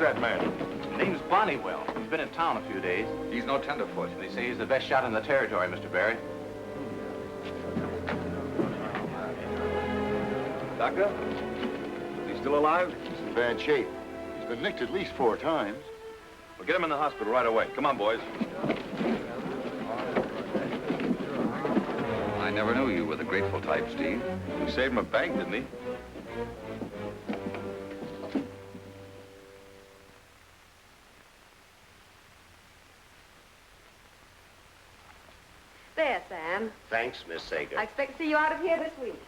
that man? Name's Bonnywell. He's been in town a few days. He's no tenderfoot. They say he's the best shot in the territory, Mr. Barry. Doctor? Is he still alive? He's in bad shape. He's been nicked at least 4 times. Well, get him in the hospital right away. Come on, boys. I never knew you were the grateful type, Steve. He saved him a bank, didn't he? There, Sam. Thanks, Miss Sager. I expect to see you out of here this week.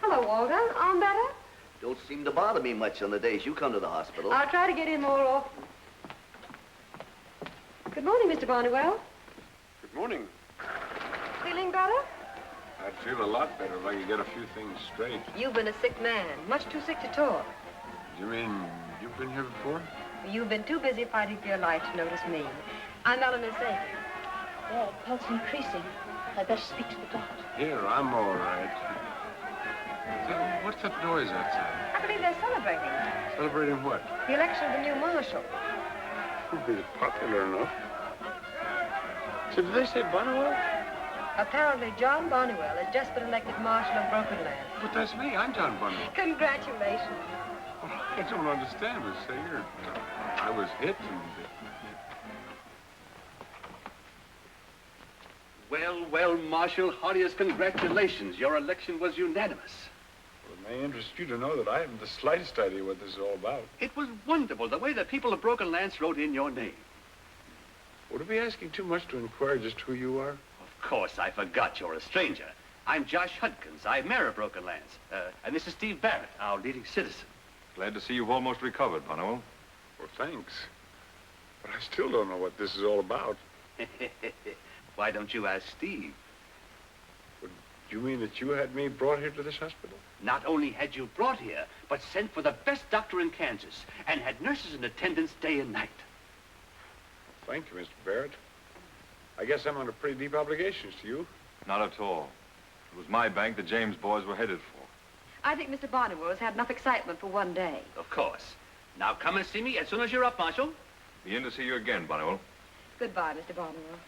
Hello, Walter. Arm better? Don't seem to bother me much on the days you come to the hospital. I'll try to get in more often. Good morning, Mr. Barnywell. Good morning. Feeling better? I'd feel a lot better if I could get a few things straight. You've been a sick man, much too sick to talk. You mean you've been here before? You've been too busy fighting for your life to notice me. I'm Eleanor Sager. There, pulse increasing. I'd better speak to the doctor. Here, I'm all right. What's that noise outside? I believe they're celebrating. Celebrating what? The election of the new marshal. He's popular enough. So did they say Bonnywell? Apparently, John Bonnywell has just been elected marshal of Broken Land. But that's me. I'm John Bonnywell. Congratulations. Well, I don't understand, Miss Sager. I was hit and... Well, well, Marshal, heartiest congratulations. Your election was unanimous. Well, it may interest you to know that I haven't the slightest idea what this is all about. It was wonderful, the way the people of Broken Lance wrote in your name. Would it be asking too much to inquire just who you are? Of course, I forgot you're a stranger. I'm Josh Hudkins. I'm mayor of Broken Lance. And this is Steve Barrett, our leading citizen. Glad to see you've almost recovered, Bonnywell. Well, thanks. But I still don't know what this is all about. Why don't you ask Steve? Well, do you mean that you had me brought here to this hospital? Not only had you brought here, but sent for the best doctor in Kansas and had nurses in attendance day and night. Thank you, Mr. Barrett. I guess I'm under pretty deep obligations to you. Not at all. It was my bank the James boys were headed for. I think Mr. Bonnywell has had enough excitement for one day. Of course. Now come and see me as soon as you're up, Marshal. Be in to see you again, Bonnywell. Goodbye, Mr. Bonnywell.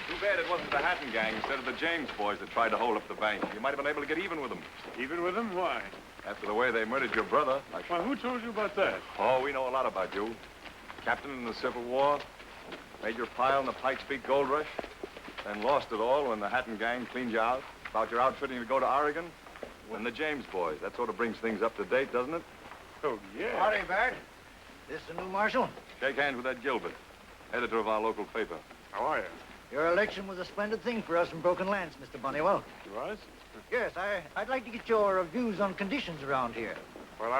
Too bad it wasn't the Hatton gang instead of the James boys that tried to hold up the bank. You might have been able to get even with them. Even with them? Why? After the way they murdered your brother. Well, who told you about that? Oh, we know a lot about you. Captain in the Civil War, made your pile in the Pikes Peak Gold Rush, then lost it all when the Hatton gang cleaned you out about your outfitting to go to Oregon. And the James boys. That sort of brings things up to date, doesn't it? Oh, yeah. Howdy, Barrett. This the new marshal? Shake hands with that Gilbert, editor of our local paper. How are you? Your election was a splendid thing for us in Broken Lance, Mr. Bonnywell. It was? Yes, I'd like to get your views on conditions around here. Well,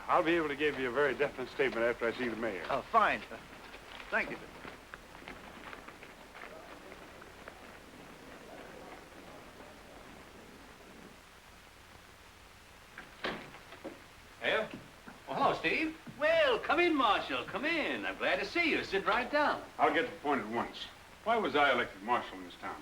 I'll be able to give you a very definite statement after I see the mayor. Oh, fine. Thank you. Here? Well, hello, Steve. Well, come in, Marshal. Come in. I'm glad to see you. Sit right down. I'll get to the point at once. Why was I elected marshal in this town?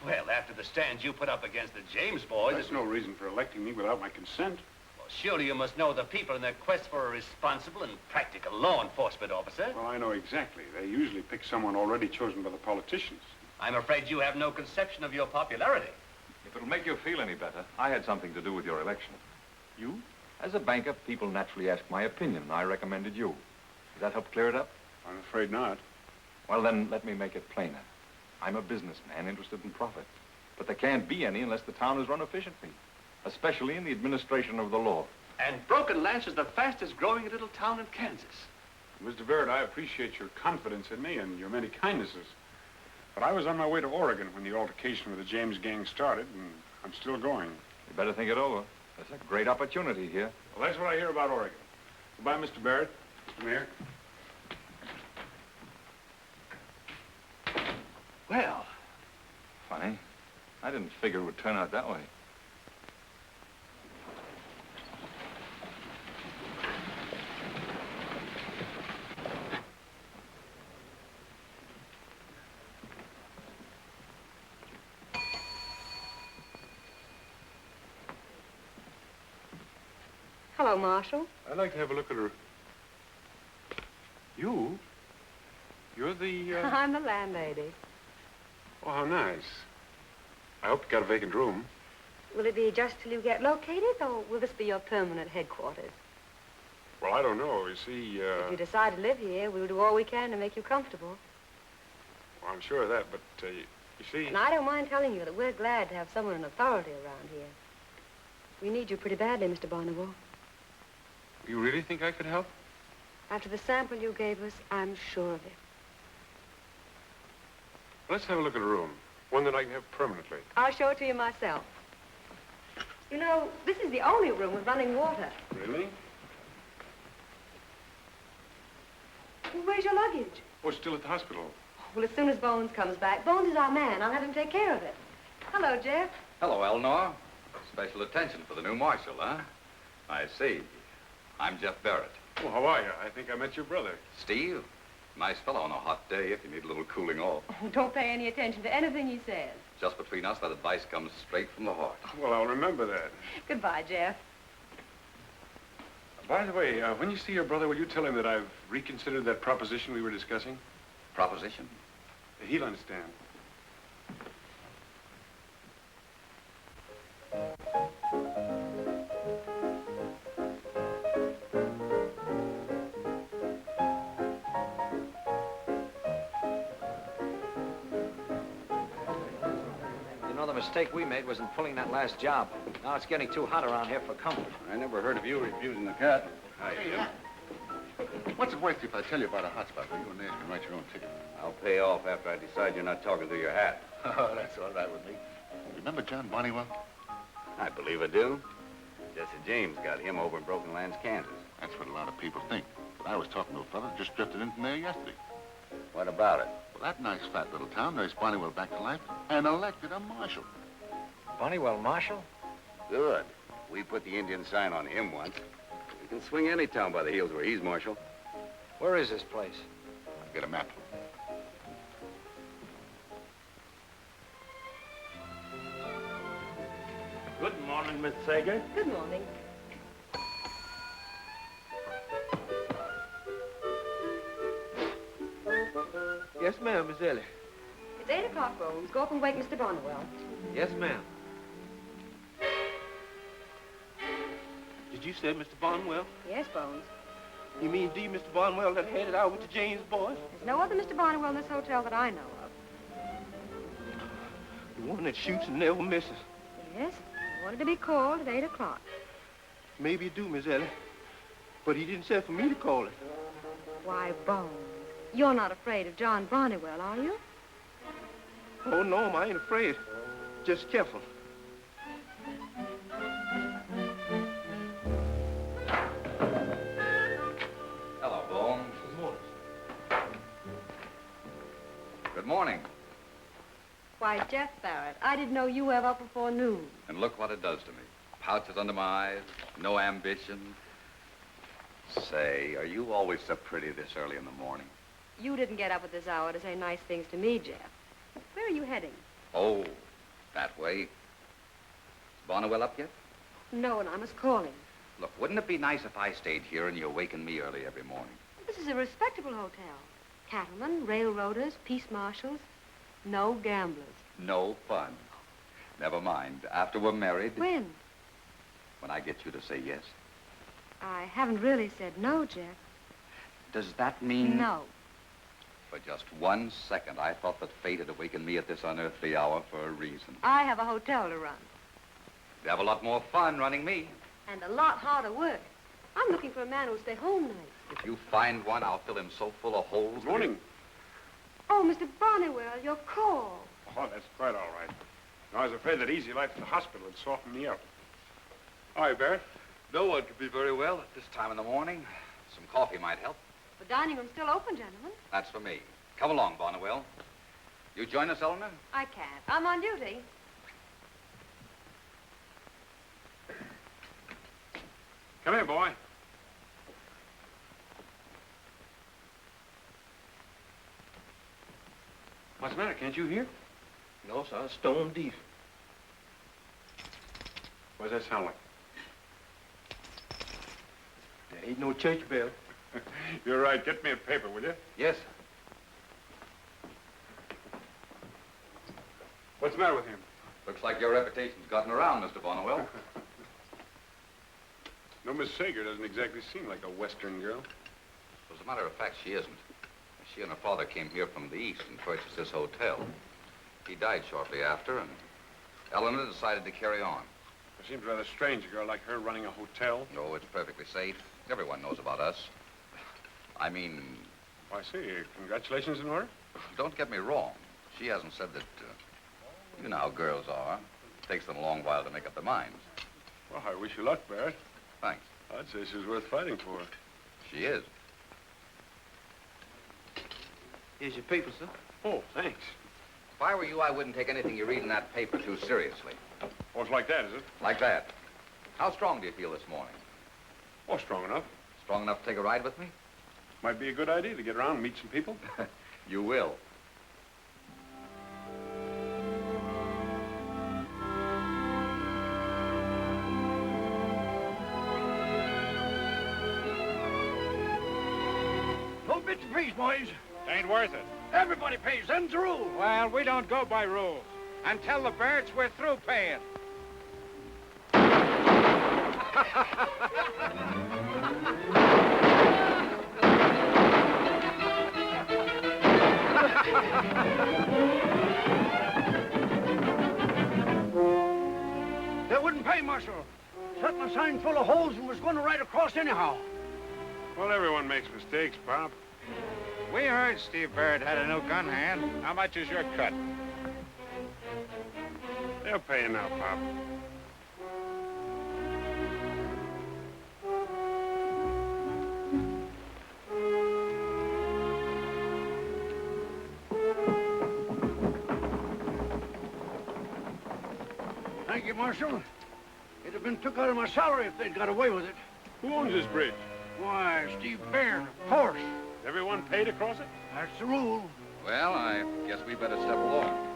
Well, after the stand you put up against the James boys... That's no reason for electing me without my consent. Well, surely you must know the people in their quest for a responsible and practical law enforcement officer. Well, I know exactly. They usually pick someone already chosen by the politicians. I'm afraid you have no conception of your popularity. If it'll make you feel any better, I had something to do with your election. You? As a banker, people naturally ask my opinion, and I recommended you. Does that help clear it up? I'm afraid not. Well, then, let me make it plainer. I'm a businessman interested in profit. But there can't be any unless the town is run efficiently, especially in the administration of the law. And Broken Lance is the fastest growing little town in Kansas. Mr. Barrett, I appreciate your confidence in me and your many kindnesses. But I was on my way to Oregon when the altercation with the James gang started, and I'm still going. You better think it over. There's a great opportunity here. Well, that's what I hear about Oregon. Goodbye, Mr. Barrett. Mr. Mayor. Well, Funny. I didn't figure it would turn out that way. Hello, Marshal. I'd like to have a look at her. You? You're the, I'm the landlady. Oh, how nice. I hope you got a vacant room. Will it be just till you get located, or will this be your permanent headquarters? Well, I don't know. You see, If you decide to live here, we'll do all we can to make you comfortable. Well, I'm sure of that, but, you see... And I don't mind telling you that we're glad to have someone in authority around here. We need you pretty badly, Mr. Barnwell. You really think I could help? After the sample you gave us, I'm sure of it. Let's have a look at a room. One that I can have permanently. I'll show it to you myself. You know, this is the only room with running water. Really? Well, where's your luggage? Oh, it's still at the hospital. Well, as soon as Bones comes back, Bones is our man. I'll have him take care of it. Hello, Jeff. Hello, Eleanor. Special attention for the new marshal, huh? I see. I'm Jeff Barrett. Oh, how are you? I think I met your brother. Steve? Nice fellow on a hot day if you need a little cooling off. Oh, don't pay any attention to anything he says. Just between us, that advice comes straight from the heart. Well, I'll remember that. Goodbye, Jeff. By the way, when you see your brother, will you tell him that I've reconsidered that proposition we were discussing? Proposition? He'll understand. The mistake we made was in pulling that last job. Now it's getting too hot around here for comfort. I never heard of you refusing the cat. Hi, What's it worth if I tell you about a hot spot where you and Nash can write your own ticket? I'll pay off after I decide you're not talking through your hat. Oh, that's all right with me. Remember John Bonnywell? I believe I do. Jesse James got him over in Broken Lands, Kansas. That's what a lot of people think. But I was talking to a fella that just drifted in from there yesterday. What about it? Well, that nice fat little town nursed Bonnywell back to life and elected a marshal. Bonnywell Marshal? Good. We put the Indian sign on him once. We can swing any town by the heels where he's marshal. Where is this place? Get a map. Good morning, Miss Sager. Good morning. Yes, ma'am, Miss Ellie. It's 8 o'clock, Bones. Go up and wake Mr. Barnwell. Yes, ma'am. Did you say Mr. Barnwell? Yes, Bones. You mean D. Mr. Barnwell that headed out with the James boys? There's no other Mr. Barnwell in this hotel that I know of. The one that shoots and never misses. Yes, he wanted to be called at 8 o'clock. Maybe you do, Miss Ellie. But he didn't say for me to call it. Why, Bones, you're not afraid of John Barnwell, are you? Oh, no, I ain't afraid. Just careful. Hello, Bones. Good morning. Good morning. Why, Jeff Barrett, I didn't know you were up before noon. And look what it does to me. Pouches under my eyes, no ambition. Say, are you always so pretty this early in the morning? You didn't get up at this hour to say nice things to me, Jeff. Where are you heading? Oh, that way. Is Bonnewell up yet? No, and I must call him. Look, wouldn't it be nice if I stayed here and you awakened me early every morning? This is a respectable hotel. Cattlemen, railroaders, peace marshals, no gamblers. No fun. Never mind. After we're married... When? When I get you to say yes. I haven't really said no, Jeff. Does that mean... No. For just 1 second, I thought that fate had awakened me at this unearthly hour for a reason. I have a hotel to run. You'd have a lot more fun running me. And a lot harder work. I'm looking for a man who'll stay home nights. If you find one, I'll fill him so full of holes... Good morning. Oh, Mr. Barnwell, your call. Oh, that's quite all right. I was afraid that easy life in the hospital would soften me up. Hi, Barrett. No one could be very well at this time in the morning. Some coffee might help. The dining room's still open, gentlemen. That's for me. Come along, Bonnewell. You join us, Eleanor? I can't. I'm on duty. Come here, boy. What's the matter? Can't you hear? No, sir. Stone deep. What does that sound like? Ain't no church bell. You're right. Get me a paper, will you? Yes. What's the matter with him? Looks like your reputation's gotten around, Mr. Bonnewell. No, Miss Sager doesn't exactly seem like a Western girl. As a matter of fact, she isn't. She and her father came here from the east and purchased this hotel. He died shortly after, and Eleanor decided to carry on. It seems rather strange, a girl like her running a hotel. No, it's perfectly safe. Everyone knows about us. I mean... I see. Congratulations in order? Don't get me wrong. She hasn't said that... you know how girls are. It takes them a long while to make up their minds. Well, I wish you luck, Barrett. Thanks. I'd say she's worth fighting for. She is. Here's your paper, sir. Oh, thanks. If I were you, I wouldn't take anything you read in that paper too seriously. Oh, it's like that, is it? Like that. How strong do you feel this morning? Oh, strong enough. Strong enough to take a ride with me? Might be a good idea to get around and meet some people. You will. No bits and pieces, boys. Ain't worth it. Everybody pays. Them's the rules. Well, we don't go by rules. And tell the Barretts we're through paying. They wouldn't pay, Marshal. Set my sign full of holes and was going to ride across anyhow. Well, everyone makes mistakes, Pop. We heard Steve Barrett had a new gun hand. How much is your cut? They'll pay you now, Pop. Thank you, Marshal. It'd have been took out of my salary if they'd got away with it. Who owns this bridge? Why, Steve Barrett, of course. Everyone paid to cross it? That's the rule. Well, I guess we better step along.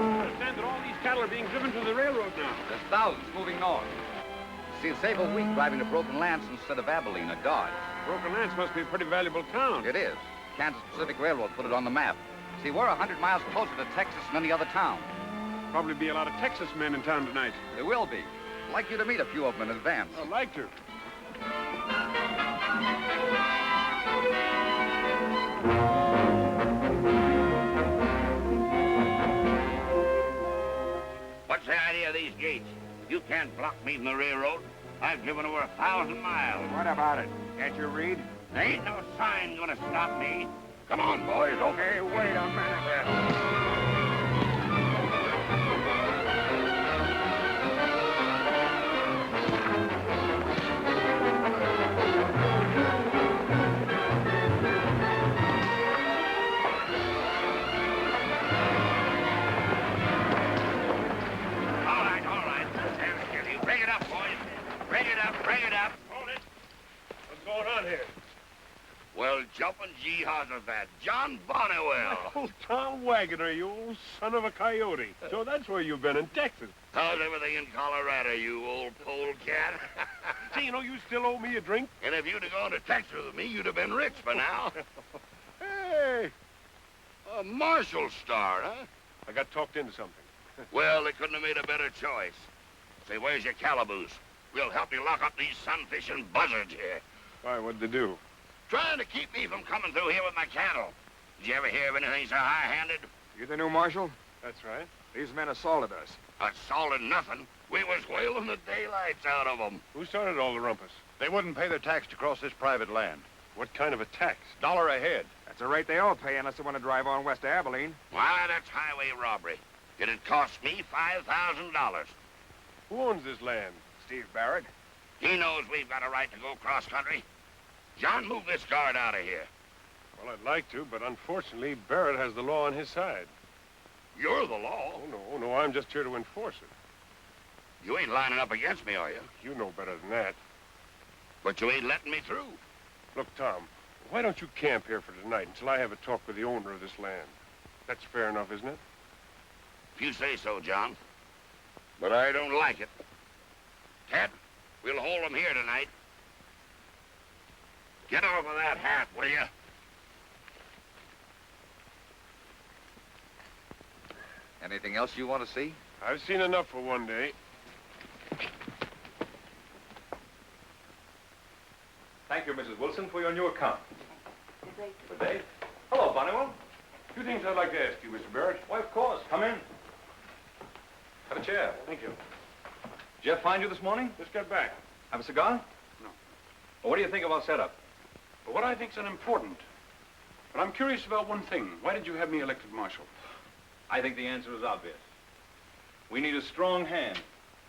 I understand that all these cattle are being driven to the railroad now. There's thousands moving north. See, it'll save a week driving to Broken Lance instead of Abilene or Dodge. Broken Lance must be a pretty valuable town. It is. Kansas Pacific Railroad put it on the map. See, we're 100 miles closer to Texas than any other town. Probably be a lot of Texas men in town tonight. There will be. I'd like you to meet a few of them in advance. I'd like to. What's the idea of these gates? You can't block me from the railroad. I've driven over 1,000 miles. What about it? Can't you read? There ain't no sign gonna stop me. Come on, boys. Okay, wait a minute. All right. Stand still. You bring it up, boys. Bring it up. Hold it. What's going on here? Well, jumping Jehoshaphat, John Bonnewell. Oh, Tom Wagoner, you old son of a coyote. So that's where you've been in Texas. How's everything in Colorado, you old polecat? See, you still owe me a drink? And if you'd have gone to Texas with me, you'd have been rich by now. Hey, A marshal star, huh? I got talked into something. Well, they couldn't have made a better choice. Say, where's your calaboose? We'll help you lock up these sun-fishing buzzards here. Why, what'd they do? Trying to keep me from coming through here with my cattle. Did you ever hear of anything so high-handed? You the new marshal? That's right. These men assaulted us. Assaulted nothing. We was whaling the daylights out of them. Who started all the rumpus? They wouldn't pay their tax to cross this private land. What kind of a tax? $1 a head. That's the rate they all pay unless they want to drive on west to Abilene. Why, that's highway robbery. It'd cost me $5,000. Who owns this land? Steve Barrett. He knows we've got a right to go cross-country. John, move this guard out of here. Well, I'd like to, but unfortunately, Barrett has the law on his side. You're the law. Oh, no, I'm just here to enforce it. You ain't lining up against me, are you? You know better than that. But you ain't letting me through. Look, Tom, why don't you camp here for tonight until I have a talk with the owner of this land? That's fair enough, isn't it? If you say so, John. But I don't like it. Ted, we'll hold them here tonight. Get off of that hat, will you? Anything else you want to see? I've seen enough for one day. Thank you, Mrs. Wilson, for your new account. Good day. Good day. Hello, Bonnewell. Two things I'd like to ask you, Mr. Barrett. Why, of course. Come in. Have a chair. Thank you. Jeff find you this morning? Just got back. Have a cigar? No. Well, what do you think of our setup? But what I think's unimportant. But I'm curious about one thing. Why did you have me elected marshal? I think the answer is obvious. We need a strong hand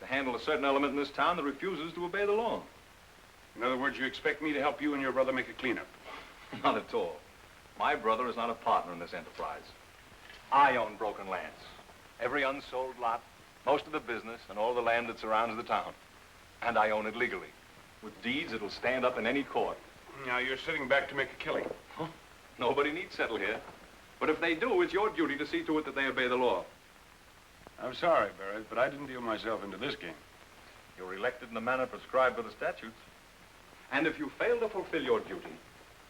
to handle a certain element in this town that refuses to obey the law. In other words, you expect me to help you and your brother make a cleanup? Not at all. My brother is not a partner in this enterprise. I own Broken Lands. Every unsold lot, most of the business, and all the land that surrounds the town. And I own it legally. With deeds that'll stand up in any court. Now, you're sitting back to make a killing. Huh? Nobody needs settle here. But if they do, it's your duty to see to it that they obey the law. I'm sorry, Barrett, but I didn't deal myself into this game. You're elected in the manner prescribed by the statutes. And if you fail to fulfill your duty,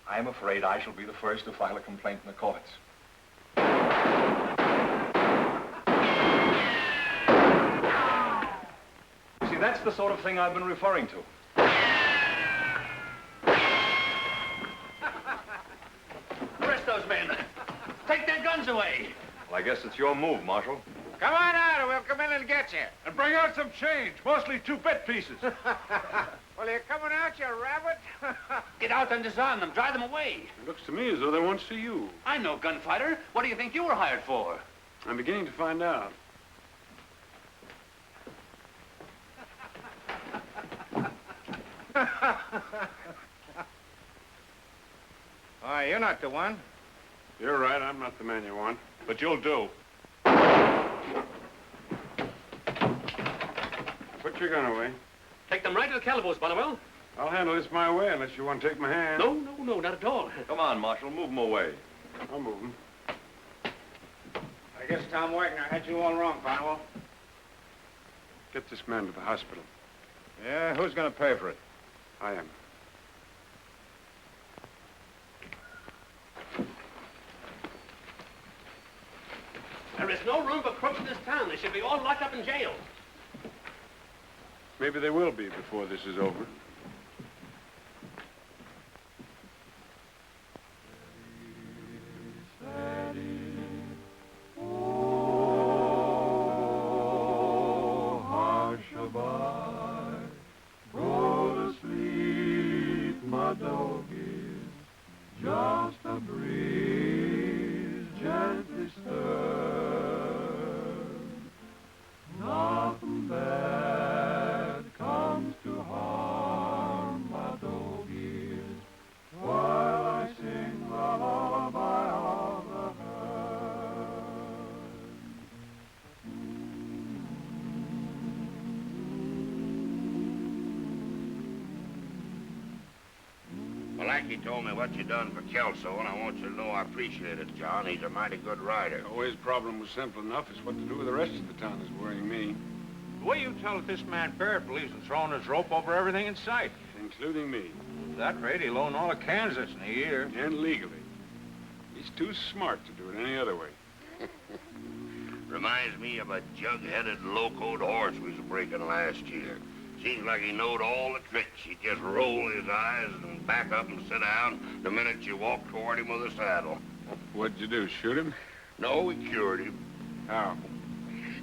I'm afraid I shall be the first to file a complaint in the courts. You see, that's the sort of thing I've been referring to. Arrest those men. Take their guns away. Well, I guess it's your move, Marshal. Come on out and we'll come in and get you. And bring out some change, mostly 2 bit pieces. Well, you coming out, you rabbit? Get out and disarm them. Drive them away. It looks to me as though they want to see you. I'm no gunfighter. What do you think you were hired for? I'm beginning to find out. Why, you're not the one. You're right, I'm not the man you want. But you'll do. Put your gun away. Take them right to the calaboose, Bonnewell. I'll handle this my way unless you want to take my hand. No, not at all. Come on, Marshal, move them away. I'll move them. I guess Tom Wagner had you all wrong, Bonnewell. Get this man to the hospital. Yeah, who's going to pay for it? I am. There is no room for crooks in this town. They should be all locked up in jail. Maybe they will be before this is over. Just a breeze gently stirred. Nothing bad comes to harm my doggies while I sing the lullaby of the herd. Blackie told me what you done for Kelso, and I want you to know I appreciate it, John. He's a mighty good rider. Oh, his problem was simple enough. It's what to do with the rest of the town is worrying me. The way you tell it, this man Barrett believes in throwing his rope over everything in sight. Including me. At that rate, he'll own all of Kansas in a year. And legally. He's too smart to do it any other way. Reminds me of a jug-headed, locoed horse we was breaking last year. Seems like he knowed all the tricks. He'd just roll his eyes and back up and sit down the minute you walked toward him with a saddle. What'd you do, shoot him? No, we cured him. How?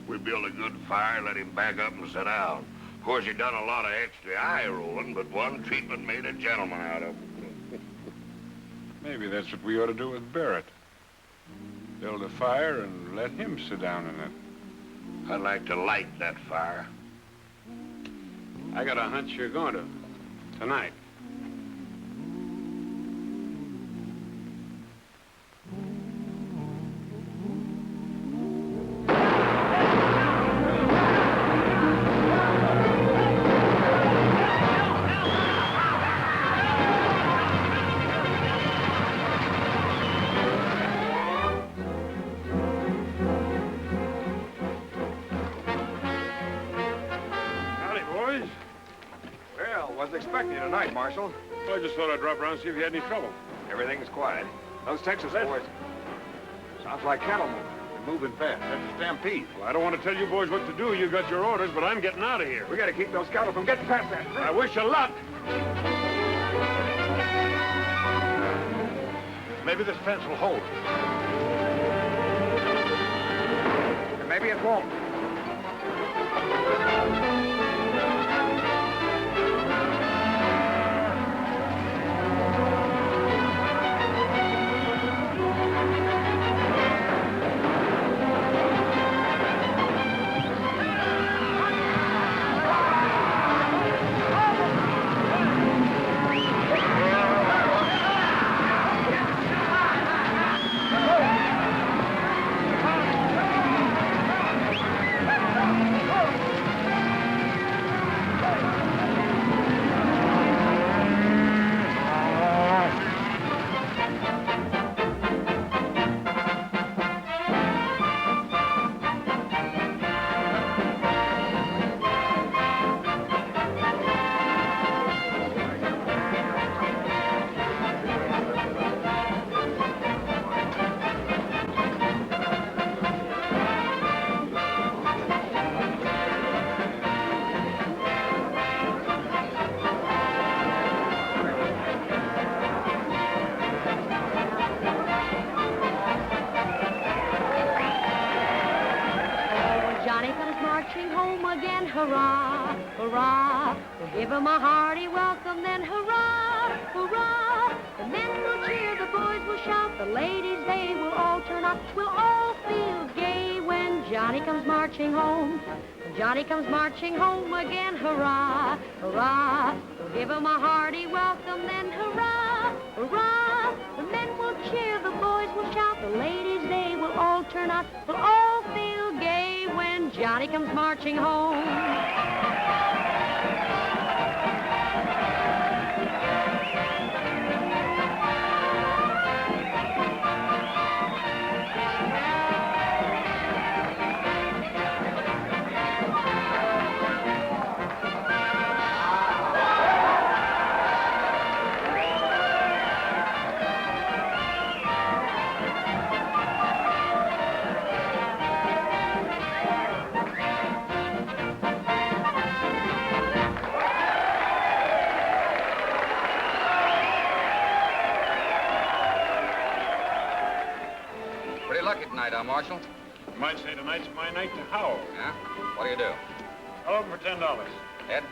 We built a good fire, let him back up and sit down. Of course, he done a lot of extra eye rolling, but one treatment made a gentleman out of him. Maybe that's what we ought to do with Barrett. Build a fire and let him sit down in it. I'd like to light that fire. I got a hunch you're going to. Tonight. boys? Well, wasn't expecting you tonight, Marshal. Well, I just thought I'd drop around and see if you had any trouble. Everything's quiet. Those Texas boys. Sounds like cattle moving. They're moving fast. That's a stampede. Well, I don't want to tell you boys what to do. You got your orders, but I'm getting out of here. We got to keep those cattle from getting past that bridge. I wish you luck. Maybe this fence will hold. And maybe it won't. hurrah, hurrah. We'll give 'em a hearty welcome, then hurrah, hurrah. The men will cheer, the boys will shout, the ladies, they will all turn out. We'll all feel gay when Johnny comes marching home. When Johnny comes marching home again, hurrah, hurrah. We'll give 'em a hearty welcome, then hurrah, hurrah. The men will cheer, the boys will shout, the ladies, they will all turn out. We'll all feel gay when Johnny comes marching home. Marshal? You might say tonight's my night to howl. Yeah? What do you do? I'll open for $10. Ed?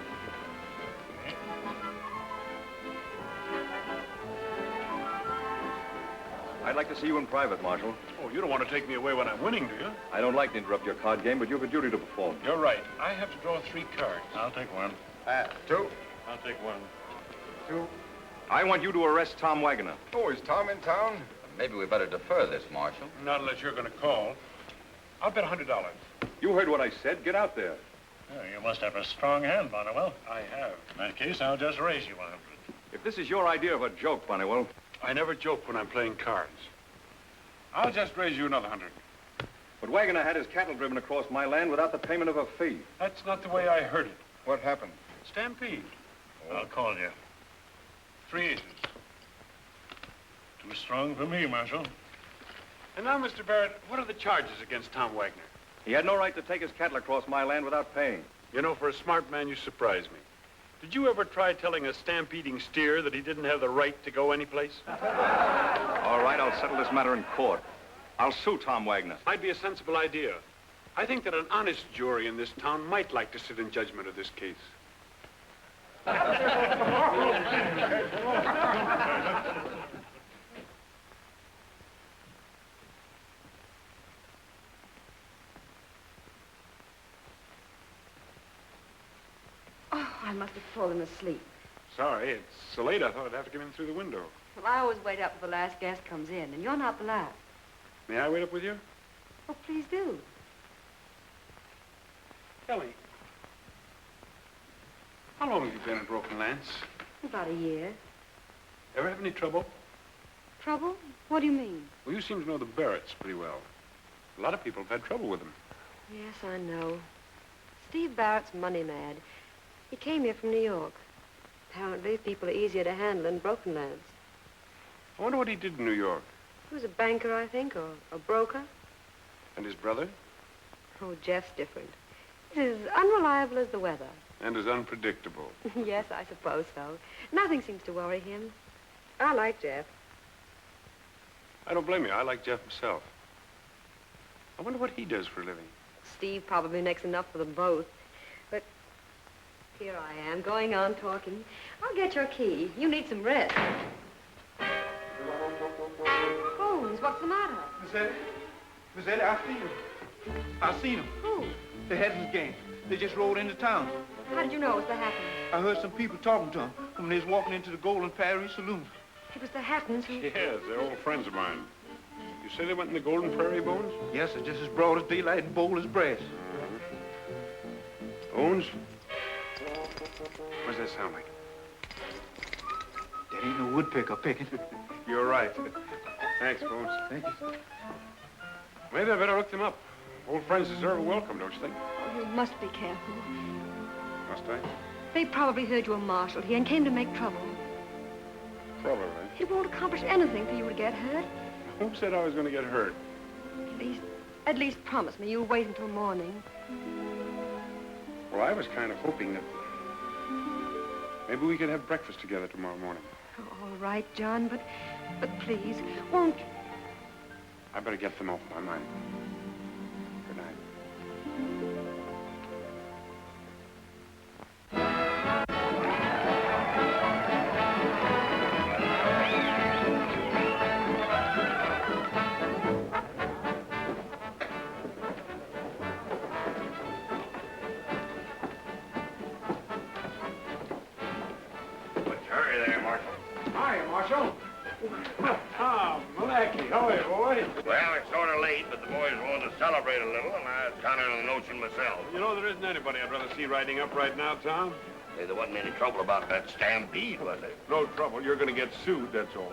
I'd like to see you in private, Marshal. Oh, you don't want to take me away when I'm winning, do you? I don't like to interrupt your card game, but you have a duty to perform. You're right. I have to draw 3 cards. I'll take one. 2. I'll take one. 2. I want you to arrest Tom Waggoner. Oh, is Tom in town? Maybe we better defer this, Marshal. Not unless you're going to call. I'll bet $100. You heard what I said. Get out there. Oh, you must have a strong hand, Bonnewell. I have. In that case, I'll just raise you 100. If this is your idea of a joke, Bonnewell. I never joke when I'm playing cards. I'll just raise you another 100. But Waggoner had his cattle driven across my land without the payment of a fee. That's not the way I heard it. What happened? Stampede. I'll call you. 3 aces. Too strong for me, Marshal. And now, Mr. Barrett, what are the charges against Tom Waggoner? He had no right to take his cattle across my land without paying. You know, for a smart man, you surprise me. Did you ever try telling a stampeding steer that he didn't have the right to go anyplace? All right, I'll settle this matter in court. I'll sue Tom Waggoner. Might be a sensible idea. I think that an honest jury in this town might like to sit in judgment of this case. Oh, I must have pulled him asleep. Sorry, it's so late I thought I'd have to get in through the window. Well, I always wait up till the last guest comes in, and you're not the last. May I wait up with you? Oh, please do. Ellie, how long have you been in Broken Lance? About a year. Ever have any trouble? Trouble? What do you mean? Well, you seem to know the Barretts pretty well. A lot of people have had trouble with them. Yes, I know. Steve Barrett's money mad. He came here from New York. Apparently, people are easier to handle in broken lands. I wonder what he did in New York. He was a banker, I think, or a broker. And his brother? Oh, Jeff's different. He's as unreliable as the weather. And as unpredictable. Yes, I suppose so. Nothing seems to worry him. I like Jeff. I don't blame you. I like Jeff himself. I wonder what he does for a living. Steve probably makes enough for them both. But here I am, going on talking. I'll get your key. You need some rest. Holmes, what's the matter? Miss Eddy, I seen them. Who? The Hattons gang. They just rolled into town. How did you know it was the Hattons? I heard some people talking to them when they was walking into the Golden Prairie Saloon. It was the Hattons who... Yes, they're old friends of mine. You say they went in the Golden Prairie, Bones? Yes, sir, just as broad as daylight and bold as brass. Bones? What's that sound like? That ain't no woodpecker picking. You're right. Thanks, Bones. Thank you. Maybe I better look them up. Old friends deserve a welcome, don't you think? Oh, you must be careful. Must I? They probably heard you were marshaled here and came to make trouble. Probably. It won't accomplish anything for you to get hurt. Who said I was going to get hurt? At least promise me you'll wait until morning. Well, I was kind of hoping that maybe we could have breakfast together tomorrow morning. Oh, all right, John, but please, won't... I better get them off my mind. Good night. Well, it's sort of late, but the boys wanted to celebrate a little, and I was kind of on the notion myself. You know, there isn't anybody I'd rather see riding up right now, Tom. Hey, there wasn't any trouble about that stampede, was there? No trouble. You're going to get sued, that's all.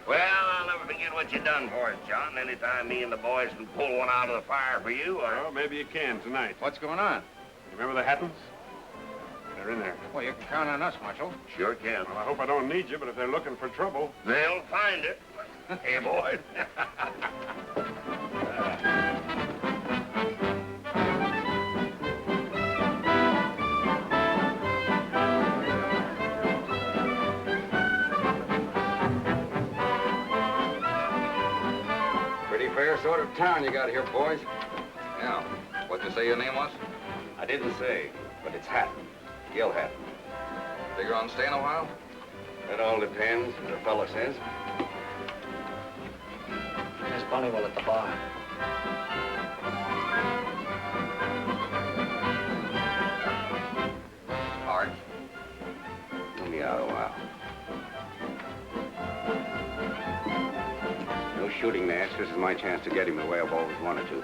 Well, I'll never forget what you done for us, John. Anytime me and the boys can pull one out of the fire for you, or... Well, maybe you can tonight. What's going on? You remember the Hattons? They're in there. Well, you can count on us, Marshal. Sure can. Well, I hope I don't need you, but if they're looking for trouble... They'll find it. Hey, boys. Pretty fair sort of town you got here, boys. Yeah. What'd you say your name was? I didn't say, but it's Hatton. Gil Hatton. Figure on staying a while? That all depends, as the fellow says. Miss Bunny-Will at the bar. Arch. Let me out a while. No shooting, Nash. This is my chance to get him the way I've always wanted to.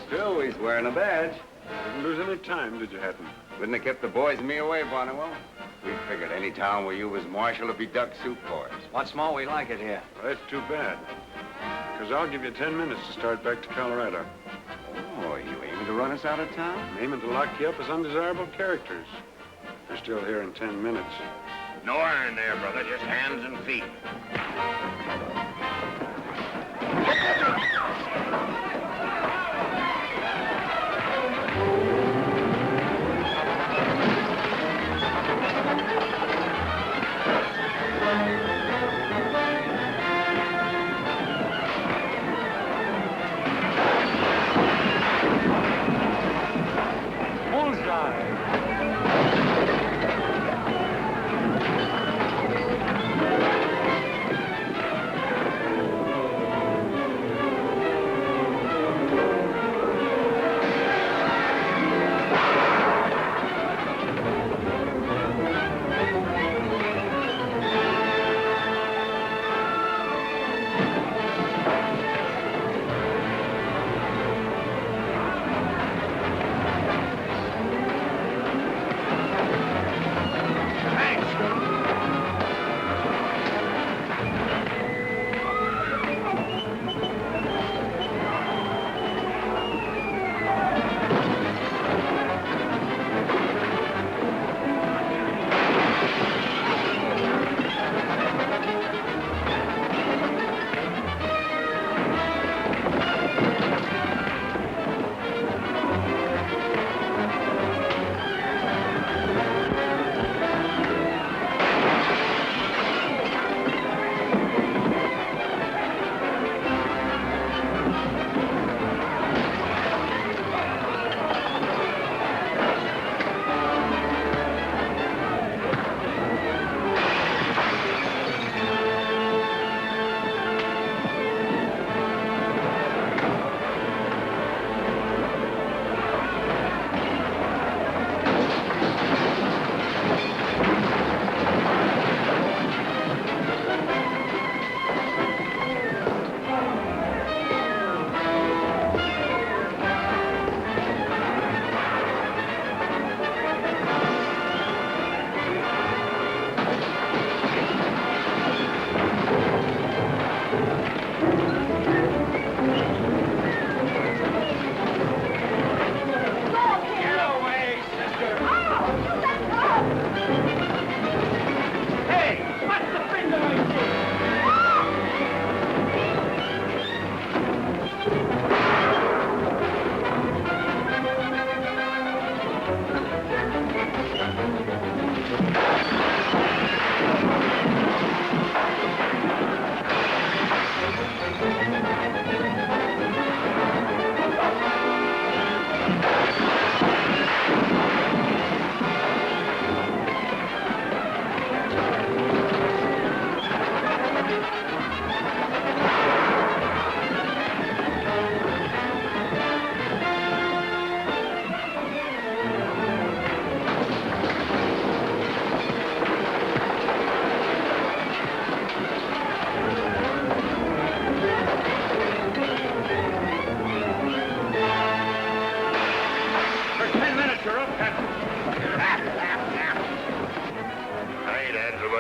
Still, he's wearing a badge. Didn't lose any time, did you, Hatton? Wouldn't have kept the boys and me away, Bonnewell. We figured any town where you was marshal would be duck soup for us. What's more, we like it here. Well, that's too bad. Because I'll give you 10 minutes to start back to Colorado. Oh, you aiming to run us out of town? I'm aiming to lock you up as undesirable characters. You're still here in 10 minutes. No iron there, brother. Just hands and feet.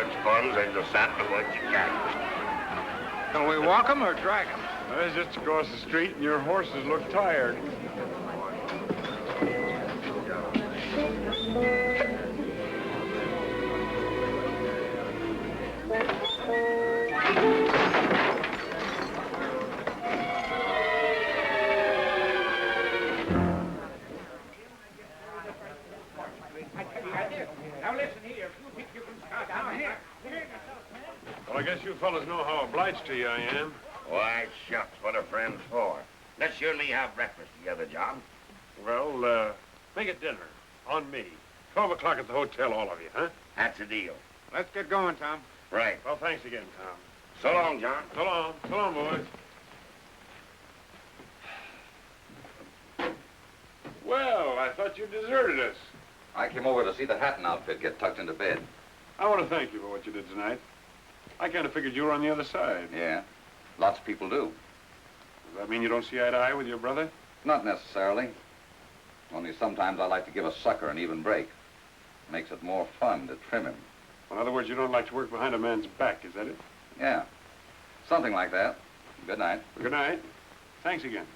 much funds as a saddle of what you catch. Can we walk 'em or drag 'em? That's just across the street, and your horses look tired. Now listen here. You can start down here. Well, I guess you fellas know how obliged to you I am. Why, shucks, what are friends for? Let's you and me have breakfast together, John. Well, make it dinner. On me. 12 o'clock at the hotel, all of you, huh? That's a deal. Let's get going, Tom. Right. Well, thanks again, Tom. So long, John. So long. So long, boys. Well, I thought you deserted us. I came over to see the Hatton outfit get tucked into bed. I want to thank you for what you did tonight. I kind of figured you were on the other side. Yeah, lots of people do. Does that mean you don't see eye to eye with your brother? Not necessarily. Only sometimes I like to give a sucker an even break. Makes it more fun to trim him. In other words, you don't like to work behind a man's back, is that it? Yeah, something like that. Good night. Good night. Thanks again.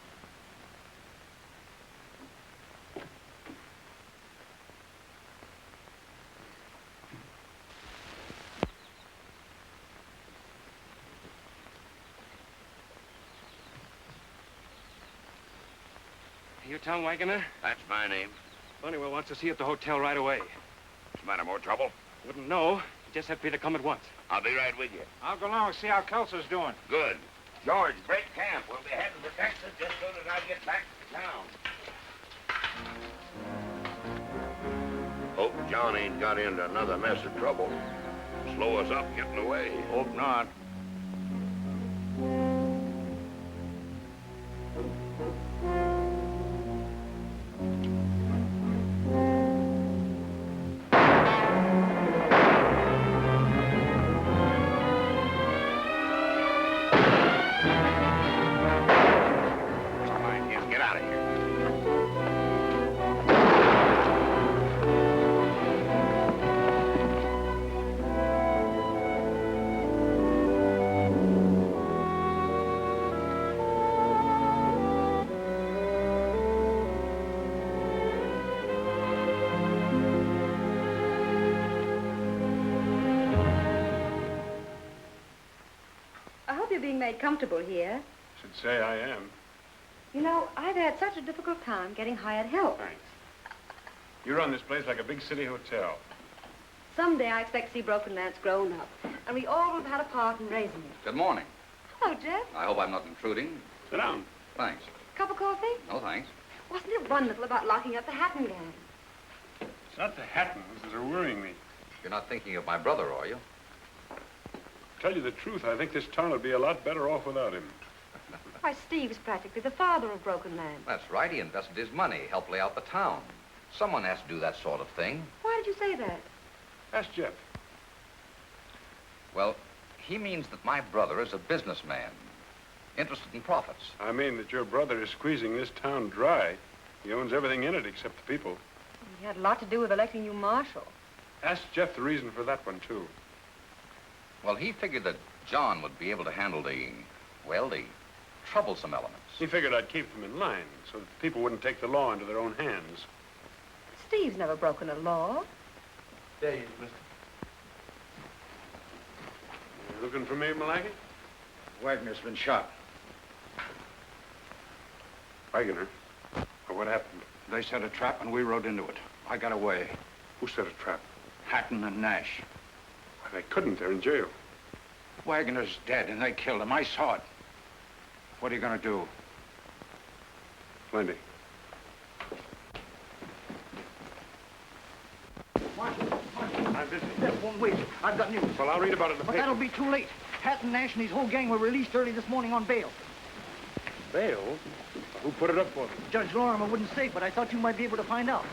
You Tom Wagoner? That's my name. Honeywell wants to see you at the hotel right away. What's the matter, more trouble? Wouldn't know. You just have to come at once. I'll be right with you. I'll go along and see how Kelsey's doing. Good. George, break camp. We'll be heading for Texas just as soon as I get back to town. Hope John ain't got into another mess of trouble. Slow us up getting away. Hope not. Being made comfortable here. Should say I am. You know, I've had such a difficult time getting hired help. Thanks. You run this place like a big city hotel. Someday I expect to see Broken Lance grown up, and we all will have had a part in raising him. Good morning. Hello, Jeff. I hope I'm not intruding. Sit down. Thanks. Cup of coffee? No, thanks. Wasn't it wonderful about locking up the Hatton gang? It's not the Hattons that are worrying me. You're not thinking of my brother, are you? Tell you the truth, I think this town would be a lot better off without him. Why, Steve's practically the father of Broken Land. That's right. He invested his money, helped lay out the town. Someone has to do that sort of thing. Why did you say that? Ask Jeff. Well, he means that my brother is a businessman, interested in profits. I mean that your brother is squeezing this town dry. He owns everything in it except the people. He had a lot to do with electing you marshal. Ask Jeff the reason for that one, too. Well, he figured that John would be able to handle the troublesome elements. He figured I'd keep them in line so that the people wouldn't take the law into their own hands. Steve's never broken a law. There he is, mister. You looking for me, Malachi? Wagner's been shot. Wagoner? What happened? They set a trap and we rode into it. I got away. Who set a trap? Hatton and Nash. They couldn't. They're in jail. Wagner's dead, and they killed him. I saw it. What are you going to do? Plenty. I'm busy. That won't wait. I've got news. Well, I'll read about it in the But paper. that'll be too late. Hatton, Nash, and his whole gang were released early this morning on bail. Bail? Who put it up for them? Judge Lorimer wouldn't say, but I thought you might be able to find out.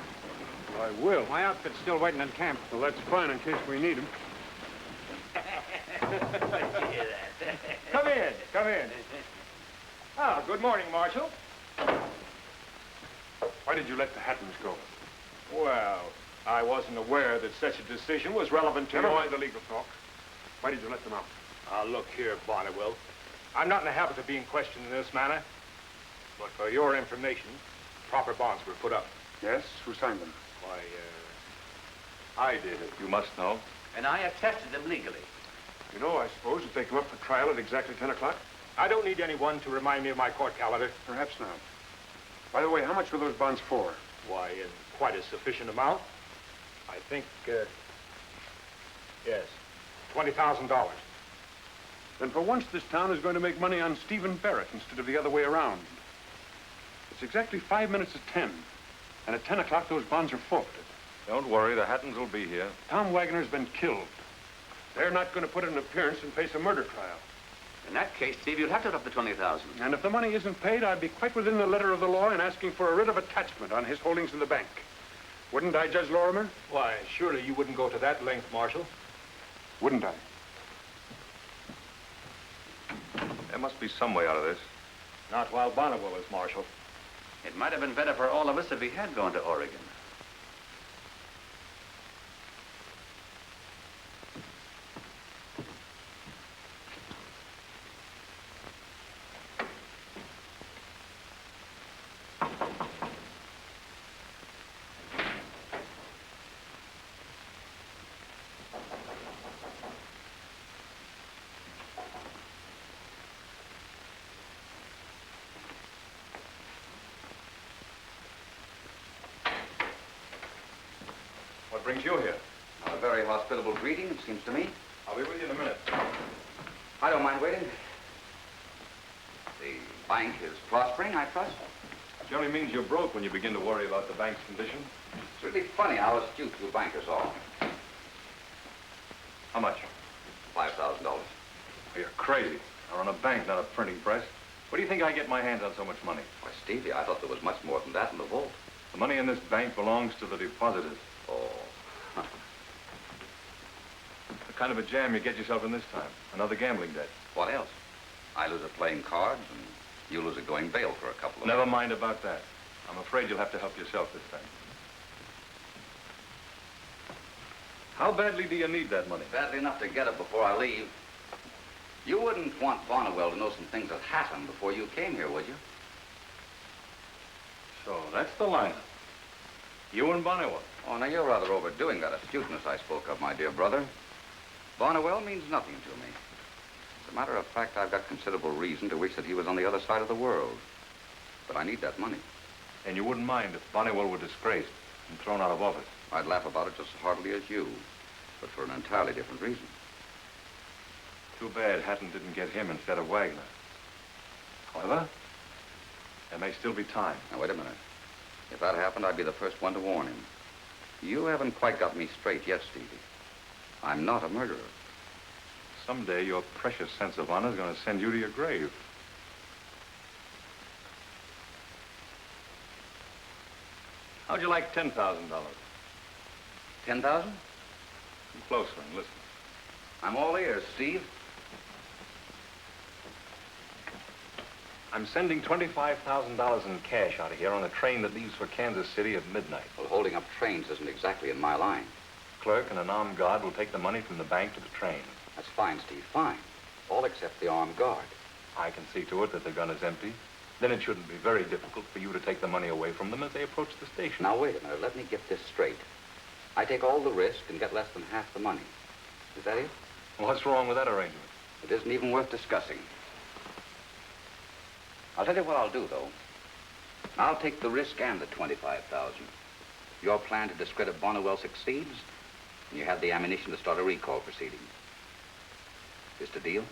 Well, I will. My outfit's still waiting in camp. Well, that's fine in case we need him. Come in, come in. Ah, good morning, Marshal. Why did you let the Hattons go? Well, I wasn't aware that such a decision was relevant to Never your... mind the legal talk. Why did you let them out? Look here, Bonnewell. I'm not in the habit of being questioned in this manner. But for your information, proper bonds were put up. Yes? Who signed them? Why, I did it. You must know. And I attested them legally. You know, I suppose, if they come up for trial at exactly 10 o'clock? I don't need anyone to remind me of my court calendar. Perhaps not. By the way, how much were those bonds for? Why, in quite a sufficient amount. I think, yes, $20,000. Then for once, this town is going to make money on Stephen Barrett instead of the other way around. It's exactly 5 minutes of 10. And at 10 o'clock, those bonds are forfeited. Don't worry, the Hattons will be here. Tom Wagner's been killed. They're not going to put in an appearance and face a murder trial. In that case, Steve, you'd have to up the 20,000. And if the money isn't paid, I'd be quite within the letter of the law in asking for a writ of attachment on his holdings in the bank. Wouldn't I, Judge Lorimer? Why, surely you wouldn't go to that length, Marshal. Wouldn't I? There must be some way out of this. Not while Bonnewell is Marshal. It might have been better for all of us if he had gone to Oregon. What brings you here? A very hospitable greeting, it seems to me. I'll be with you in a minute. I don't mind waiting. The bank is prospering, I trust. Which only means you're broke when you begin to worry about the bank's condition. It's really funny how astute you bankers are. How much? $5,000. You're crazy. I run a bank, not a printing press. Where do you think I get my hands on so much money? Why, Stevie, I thought there was much more than that in the vault. The money in this bank belongs to the depositors. Oh. What kind of a jam you get yourself in this time? Another gambling debt. What else? I lose it playing cards, and you lose it going bail for a couple of Never months. mind about that. I'm afraid you'll have to help yourself this time. How badly do you need that money? Badly enough to get it before I leave. You wouldn't want Bonnewell to know some things that happened before you came here, would you? So that's the lineup. You and Bonnewell. Oh, now you're rather overdoing that astuteness I spoke of, my dear brother. Bonnewell means nothing to me. As a matter of fact, I've got considerable reason to wish that he was on the other side of the world. But I need that money. And you wouldn't mind if Bonnewell were disgraced and thrown out of office? I'd laugh about it just as heartily as you, but for an entirely different reason. Too bad Hatton didn't get him instead of Wagner. However, there may still be time. Now, wait a minute. If that happened, I'd be the first one to warn him. You haven't quite got me straight yet, Stevie. I'm not a murderer. Someday your precious sense of honor is going to send you to your grave. How'd you like $10,000? 10,000? Come closer and listen. I'm all ears, Steve. I'm sending $25,000 in cash out of here on a train that leaves for Kansas City at midnight. Well, holding up trains isn't exactly in my line. Clerk and an armed guard will take the money from the bank to the train. That's fine, Steve, fine. All except the armed guard. I can see to it that the gun is empty. Then it shouldn't be very difficult for you to take the money away from them as they approach the station. Now, wait a minute. Let me get this straight. I take all the risk and get less than half the money. Is that it? What's wrong with that arrangement? It isn't even worth discussing. I'll tell you what I'll do, though. I'll take the risk and the $25,000. Your plan to discredit Bonnewell succeeds, and you have the ammunition to start a recall proceeding. Just a deal?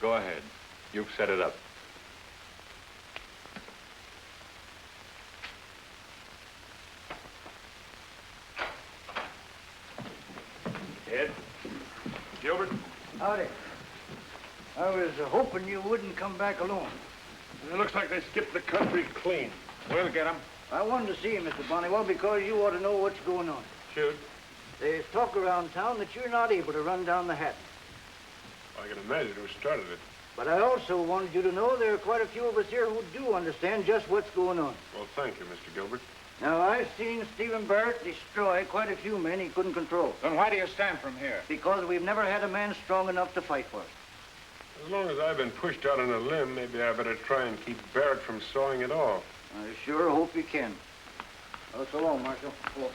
Go ahead. You've set it up. Ed? Gilbert? Howdy. I was hoping you wouldn't come back alone. It looks like they skipped the country clean. We'll get them. I wanted to see you, Mr. Bonnewell, because you ought to know what's going on. Shoot. There's talk around town that you're not able to run down the Hatton. I can imagine who started it. But I also wanted you to know there are quite a few of us here who do understand just what's going on. Well, thank you, Mr. Gilbert. Now, I've seen Stephen Barrett destroy quite a few men he couldn't control. Then why do you stand from here? Because we've never had a man strong enough to fight for us. As long as I've been pushed out on a limb, maybe I better try and keep Barrett from sawing it off. I sure hope you can. Oh, so long, Marshal. So long.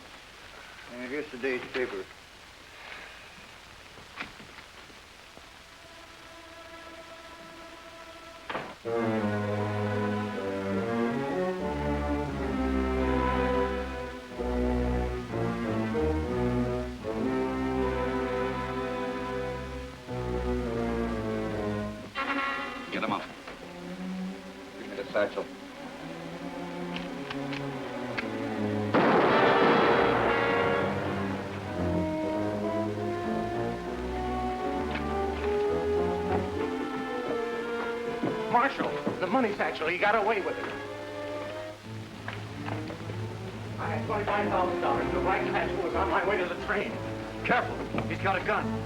And here's today's paper. Get him up. Give me the satchel. Marshal, the money satchel, he got away with it. I had $25,000. The black satchel was on my way to the train. Careful. He's got a gun.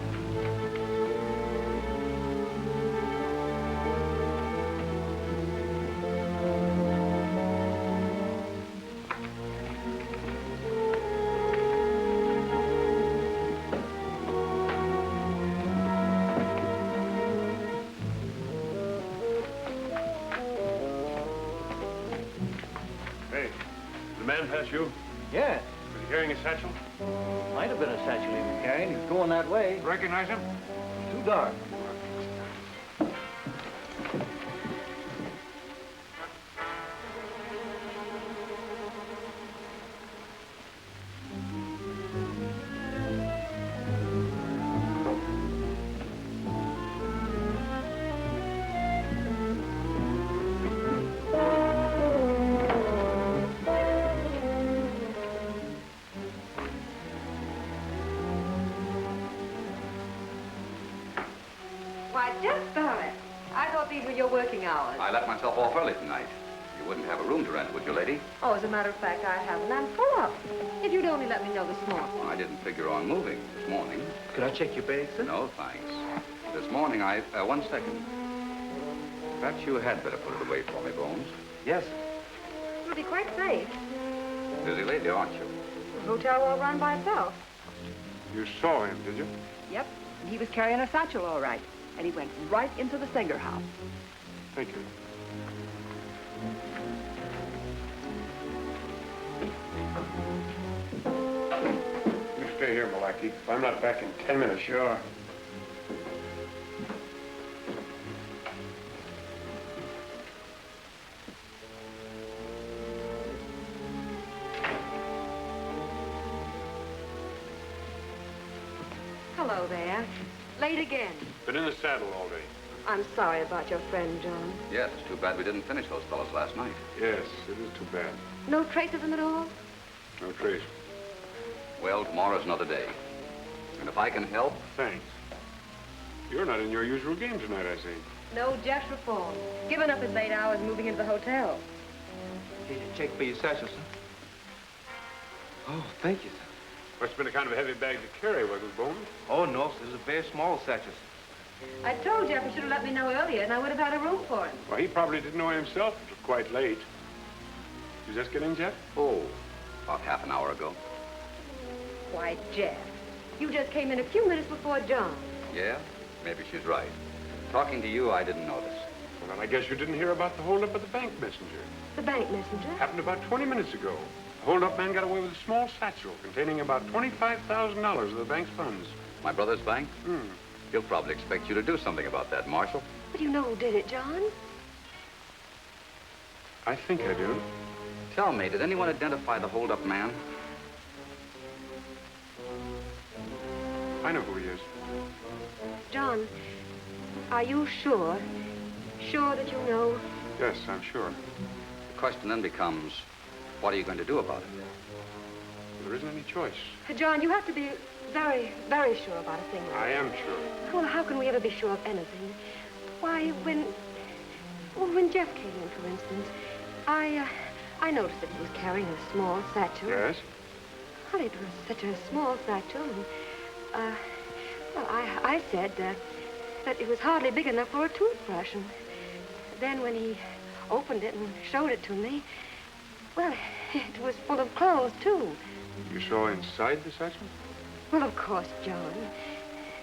Pass you? Yes. Was he carrying a satchel? Might have been a satchel he was carrying. He was going that way. Recognize him? Too dark. I let myself off early tonight. You wouldn't have a room to rent, would you, lady? Oh, as a matter of fact, I haven't. I'm full up. If you'd only let me know this morning. I didn't figure on moving this morning. Could I check your bag, sir? No, thanks. This morning, 1 second. Perhaps you had better put it away for me, Bones. Yes. It'll be quite safe. Busy lady, aren't you? The hotel won't run by itself. You saw him, did you? Yep. He was carrying a satchel, all right. And he went right into the Sanger house. Thank you. You stay here, Malachi. If I'm not back in 10 minutes. Sure. Hello there. Late again. Been in the saddle all day. I'm sorry about your friend, John. Yes, it's too bad we didn't finish those fellows last night. Yes, it is too bad. No trace of them at all? No trace. Well, tomorrow's another day. And if I can help... Thanks. You're not in your usual game tonight, I see. No, Jeff's reformed. Given up his late hours, moving into the hotel. Here's your check for your satchel, sir. Oh, thank you, sir. Must have been a kind of a heavy bag to carry, wasn't it, Bones? Oh, no, sir. It was a very small satchel, sir. I told Jeff he should have let me know earlier, and I would have had a room for him. Well, he probably didn't know himself. It was quite late. You just get in, Jeff? Oh, about half an hour ago. Why, Jeff, you just came in a few minutes before John. Yeah? Maybe she's right. Talking to you, I didn't notice. Well, then I guess you didn't hear about the holdup of the bank messenger. The bank messenger? Happened about 20 minutes ago. The holdup man got away with a small satchel containing about $25,000 of the bank's funds. My brother's bank? He'll probably expect you to do something about that, Marshal. But you know who did it, John? I think I do. Tell me, did anyone identify the hold-up man? I know who he is. John, are you sure? Sure that you know? Yes, I'm sure. The question then becomes, what are you going to do about it? There isn't any choice. John, you have to be very, very sure about a thing like I am sure. Well, how can we ever be sure of anything? Why, when Jeff came in, for instance, I noticed that he was carrying a small satchel. Yes? Well, it was such a small satchel, and, well, I said that it was hardly big enough for a toothbrush, and then when he opened it and showed it to me, well, It was full of clothes, too. You saw inside the satchel? Well, of course, John.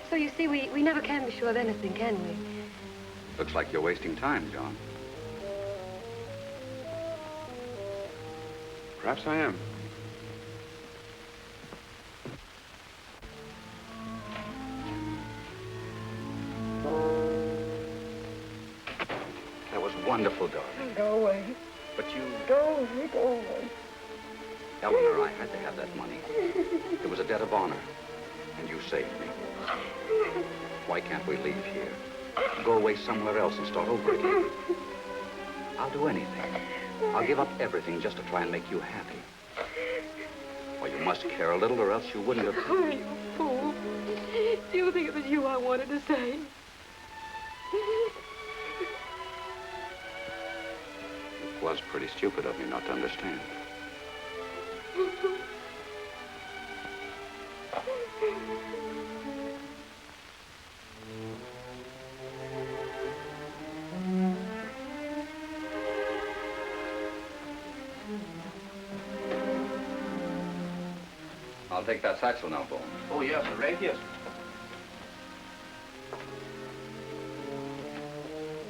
So you see, we never can be sure of anything, can we? Looks like you're wasting time, John. Perhaps I am. That was wonderful, darling. Go away. But you... Go away, go away. Eleanor, I had to have that money. It was a debt of honor, and you saved me. Why can't we leave here? Go away somewhere else and start over again. I'll do anything. I'll give up everything just to try and make you happy. Well, you must care a little, or else you wouldn't have... Oh, you fool. Do you think it was you I wanted to save? It was pretty stupid of me not to understand. I'll take that satchel now, Bones. Oh, yes, sir. Right, yes.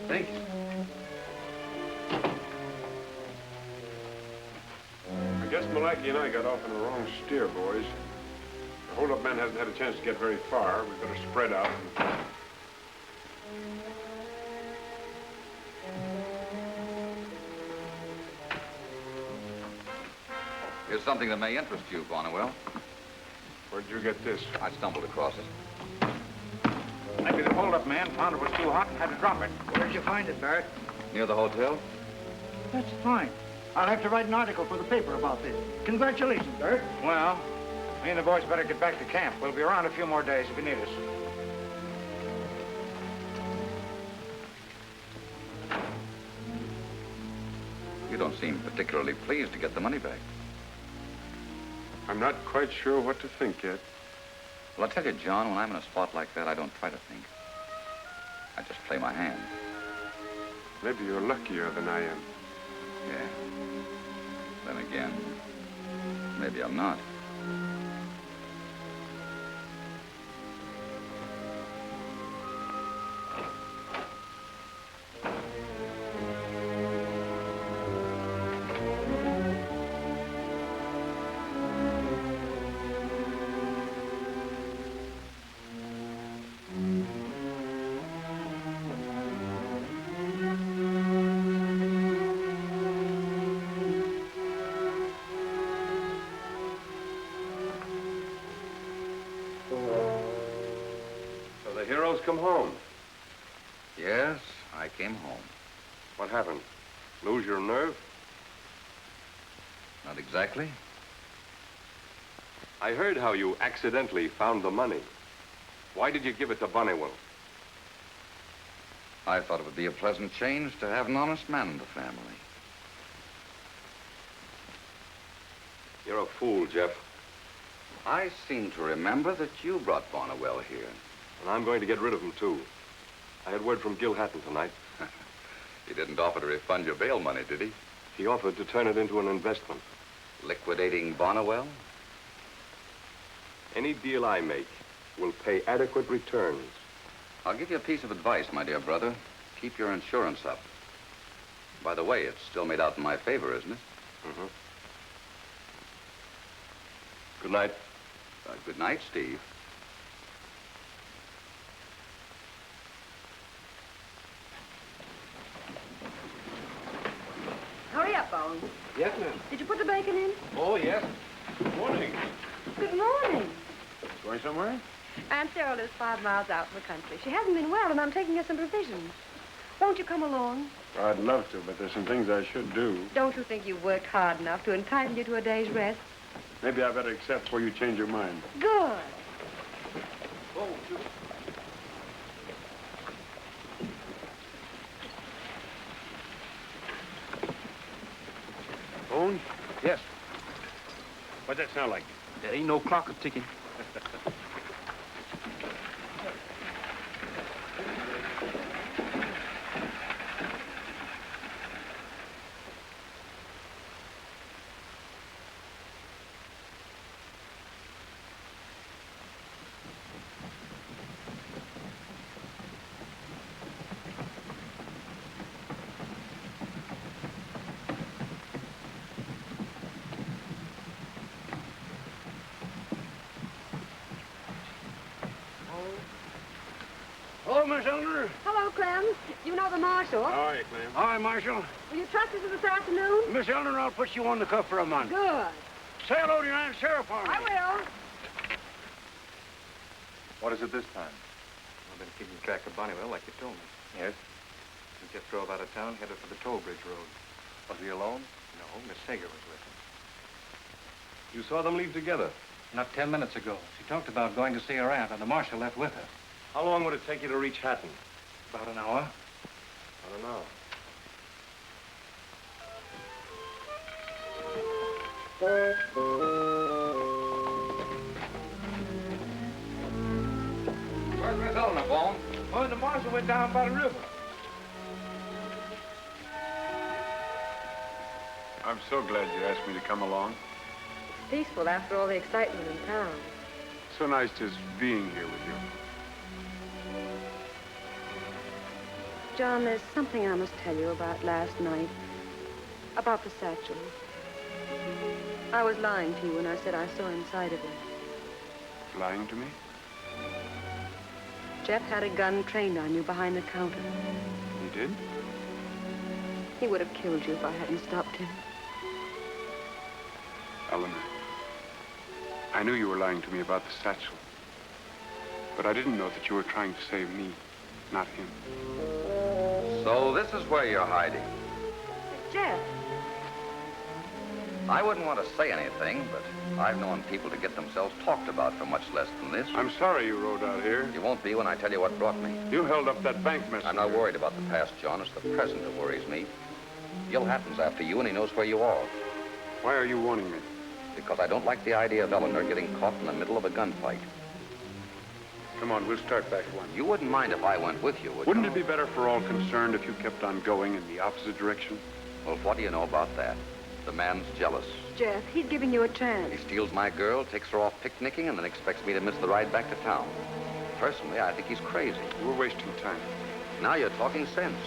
Thank you. I guess Malachi and I got off on the wrong steer, boys. The hold-up man hasn't had a chance to get very far. We better spread out. Here's something that may interest you, Bonnewell. Where'd you get this? I stumbled across it. Maybe the hold-up man found it was too hot and had to drop it. Where'd you find it, Barrett? Near the hotel? That's fine. I'll have to write an article for the paper about this. Congratulations, Barrett. Well, me and the boys better get back to camp. We'll be around a few more days if you need us. You don't seem particularly pleased to get the money back. I'm not quite sure what to think yet. Well, I'll tell you, John, when I'm in a spot like that, I don't try to think. I just play my hand. Maybe you're luckier than I am. Yeah. Then again, maybe I'm not. Come home. Yes, I came home. What happened? Lose your nerve? Not exactly. I heard how you accidentally found the money. Why did you give it to Bonnewell? I thought it would be a pleasant change to have an honest man in the family. You're a fool, Jeff. I seem to remember that you brought Bonnewell here. And I'm going to get rid of him, too. I had word from Gil Hatton tonight. He didn't offer to refund your bail money, did he? He offered to turn it into an investment. Liquidating Bonnewell? Any deal I make will pay adequate returns. I'll give you a piece of advice, my dear brother. Keep your insurance up. By the way, it's still made out in my favor, isn't it? Mm-hmm. Good night. Good night, Steve. Hurry up, Bones. Yes, ma'am. Did you put the bacon in? Oh, yes. Good morning. Good morning. Going somewhere? Aunt Sarah lives 5 miles out in the country. She hasn't been well, and I'm taking her some provisions. Won't you come along? I'd love to, but there's some things I should do. Don't you think you've worked hard enough to entitle you to a day's rest? Maybe I better accept before you change your mind. Good. Oh, shoot. Bones? Yes. What's that sound like? There ain't no clock a-ticking. Hello, Miss Eleanor. Hello, Clem. You know the marshal? How are you, Clem? Hi, Marshal. Will you trust us this afternoon? Miss Eleanor, I'll put you on the cuff for a month. Good. Say hello to your Aunt Sarah for me. I will. What is it this time? I've been keeping track of Bonneville like you told me. Yes? He just drove out of town, headed for the toll bridge road. Was he alone? No, Miss Sager was with him. You saw them leave together? Not 10 minutes ago. She talked about going to see her aunt, and the marshal left with her. How long would it take you to reach Hatton? About an hour. I don't know. Where's Miss Eleanor, Bone? Oh, the marshal went down by the river. I'm so glad you asked me to come along. It's peaceful after all the excitement in town. So nice just being here with you. John, there's something I must tell you about last night. About the satchel. I was lying to you when I said I saw inside of it. Lying to me? Jeff had a gun trained on you behind the counter. He did? He would have killed you if I hadn't stopped him. Eleanor, I knew you were lying to me about the satchel. But I didn't know that you were trying to save me, not him. So this is where you're hiding. Jeff. I wouldn't want to say anything, but I've known people to get themselves talked about for much less than this. I'm sorry you rode out here. You won't be when I tell you what brought me. You held up that bank messenger. I'm not worried about the past, John. It's the present that worries me. Gil Hatton's after you, and he knows where you are. Why are you warning me? Because I don't like the idea of Eleanor getting caught in the middle of a gunfight. Come on, we'll start back one. You wouldn't mind if I went with you, would you? Wouldn't it be better for all concerned if you kept on going in the opposite direction? Well, what do you know about that? The man's jealous. Jeff, he's giving you a chance. He steals my girl, takes her off picnicking, and then expects me to miss the ride back to town. Personally, I think he's crazy. We're wasting time. Now you're talking sense.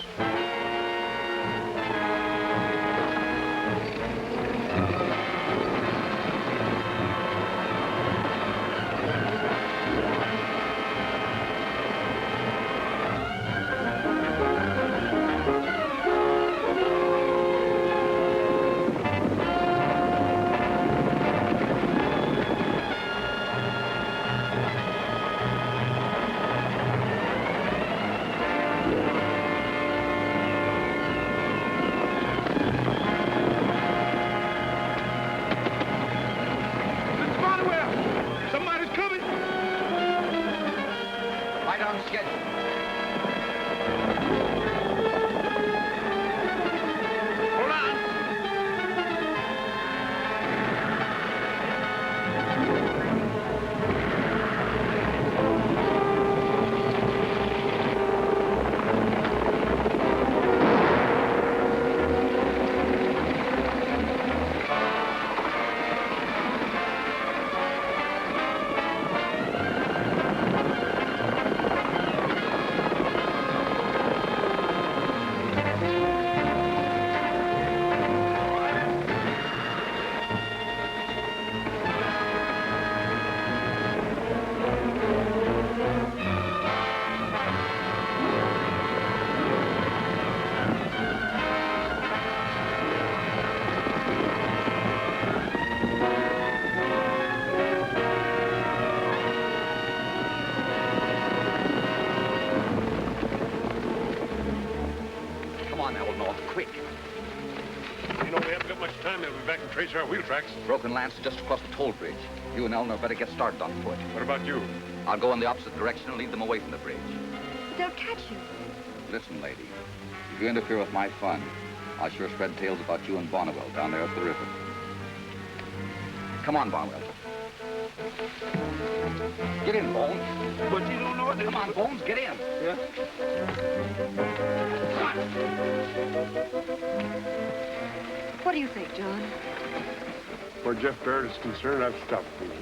Trace our wheel tracks. Broken Lance is just across the toll bridge. You and Eleanor better get started on foot. What about you? I'll go in the opposite direction and lead them away from the bridge. They'll catch you. Listen, lady. If you interfere with my fun, I'll sure spread tales about you and Bonneville down there at the river. Come on, Bonneville. Get in, Bones. But you don't know what... Come on, Bones, get in. Yeah? What do you think, John? Where Jeff Barrett is concerned, I've stopped thinking.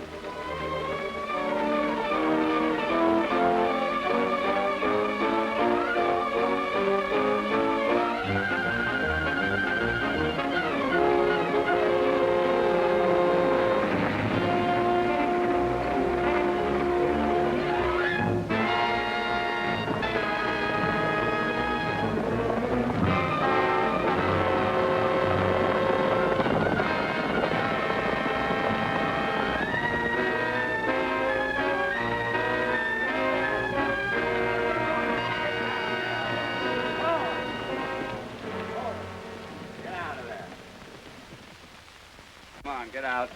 out.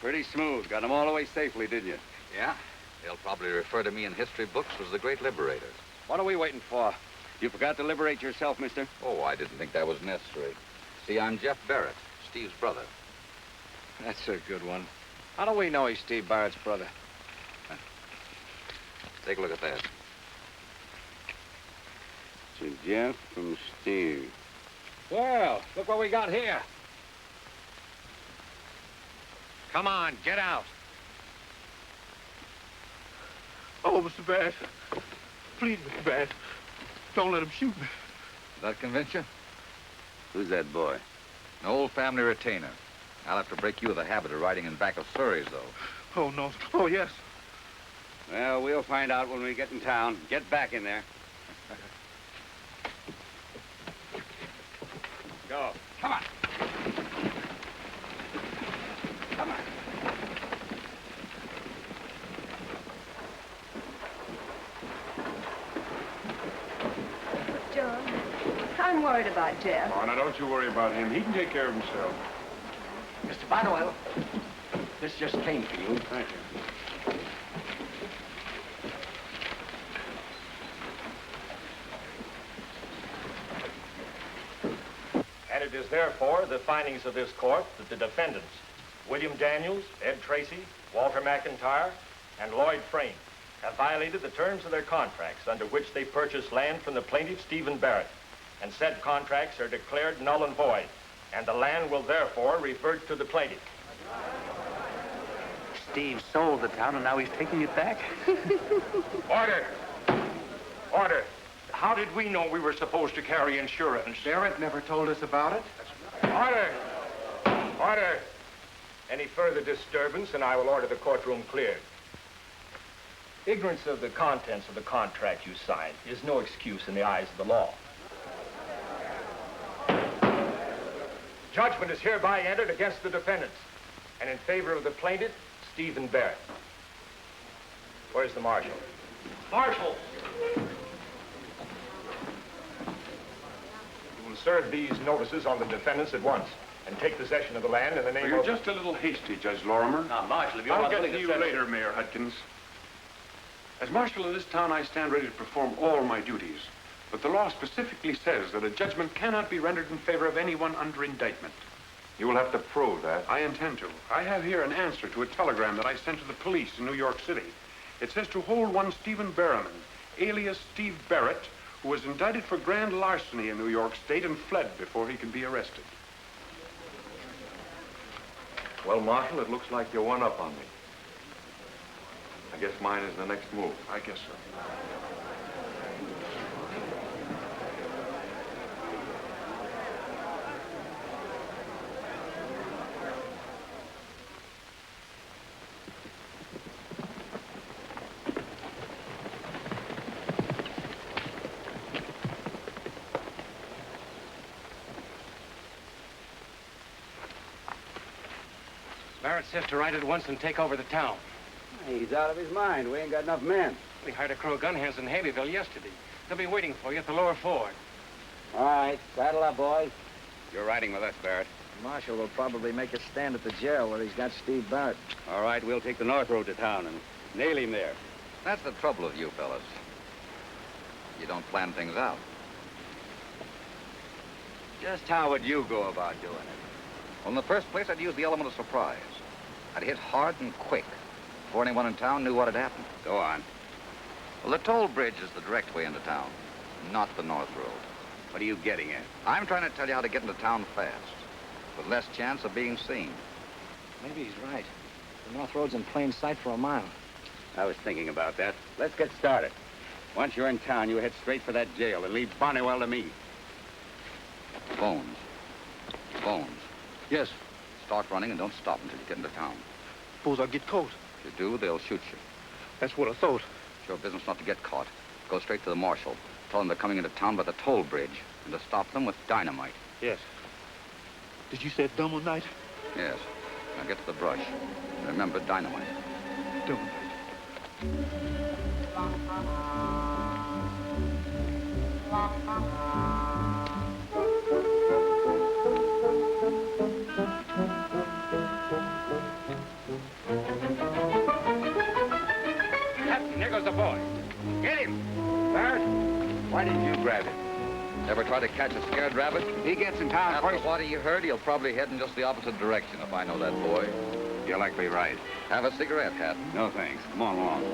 Pretty smooth. Got them all away safely, didn't you? Yeah? They'll probably refer to me in history books as the Great Liberator. What are we waiting for? You forgot to liberate yourself, mister? Oh, I didn't think that was necessary. See, I'm Jeff Barrett, Steve's brother. That's a good one. How do we know he's Steve Barrett's brother? Take a look at that. To Jeff from Steve. Well, look what we got here. Come on, get out. Oh, Mr. Bass. Please, Mr. Bass. Don't let him shoot me. Does that convince you? Who's that boy? An old family retainer. I'll have to break you of the habit of riding in back of surreys, though. Oh, no. Oh, yes. Well, we'll find out when we get in town. Get back in there. Go. Come on. Come on. John, I'm worried about Jeff. Oh, now don't you worry about him. He can take care of himself. Mr. Bardwell, this just came for you. Thank you. And it is therefore the findings of this court that the defendants, William Daniels, Ed Tracy, Walter McIntyre, and Lloyd Frame, have violated the terms of their contracts under which they purchased land from the plaintiff, Stephen Barrett, and said contracts are declared null and void, and the land will therefore revert to the plaintiff. Steve sold the town, and now he's taking it back. Order! Order! How did we know we were supposed to carry insurance? Barrett never told us about it. Order! Order! Any further disturbance, and I will order the courtroom cleared. Ignorance of the contents of the contract you signed is no excuse in the eyes of the law. Judgment is hereby entered against the defendants and in favor of the plaintiff, Stephen Barrett. Where's the marshal? Marshal! You will serve these notices on the defendants at once and take possession of the land in the name You're of... just a little hasty, Judge Lorimer. Now, Marshal, if you're I'll not get willing to to you settle- later, Mayor Hudkins. As marshal of this town, I stand ready to perform all my duties. But the law specifically says that a judgment cannot be rendered in favor of anyone under indictment. You will have to prove that. I intend to. I have here an answer to a telegram that I sent to the police in New York City. It says to hold one Stephen Berriman, alias Steve Barrett, who was indicted for grand larceny in New York State and fled before he could be arrested. Well, Marshal, it looks like you're one up on me. I guess mine is the next move. I guess so. Barrett says to ride at once and take over the town. He's out of his mind. We ain't got enough men. We hired a crew of gun hands in Haleyville yesterday. They'll be waiting for you at the lower ford. All right, saddle up, boys. You're riding with us, Barrett. The marshal will probably make a stand at the jail where he's got Steve Barrett. All right, we'll take the north road to town and nail him there. That's the trouble with you fellas. You don't plan things out. Just how would you go about doing it? Well, in the first place, I'd use the element of surprise. I'd hit hard and quick before anyone in town knew what had happened. Go on. Well, the toll bridge is the direct way into town, not the north road. What are you getting at? I'm trying to tell you how to get into town fast, with less chance of being seen. Maybe he's right. The north road's in plain sight for a mile. I was thinking about that. Let's get started. Once you're in town, you head straight for that jail and leave Bonnewell to me. Bones. Bones. Yes. Start running and don't stop until you get into town. Suppose I'll get caught. If you do, they'll shoot you. That's what I thought. It's your business not to get caught. Go straight to the marshal. Tell them they're coming into town by the toll bridge and to stop them with dynamite. Yes. Did you say double night? Yes. Now get to the brush. Remember, dynamite. Double night. goes the boy. Get him! Barrett, Why didn't you grab him? Ever try to catch a scared rabbit? he gets in town After first. what he heard, he'll probably head in just the opposite direction, if I know that boy. You're likely right. Have a cigarette, Hatton? No, thanks. Come on along.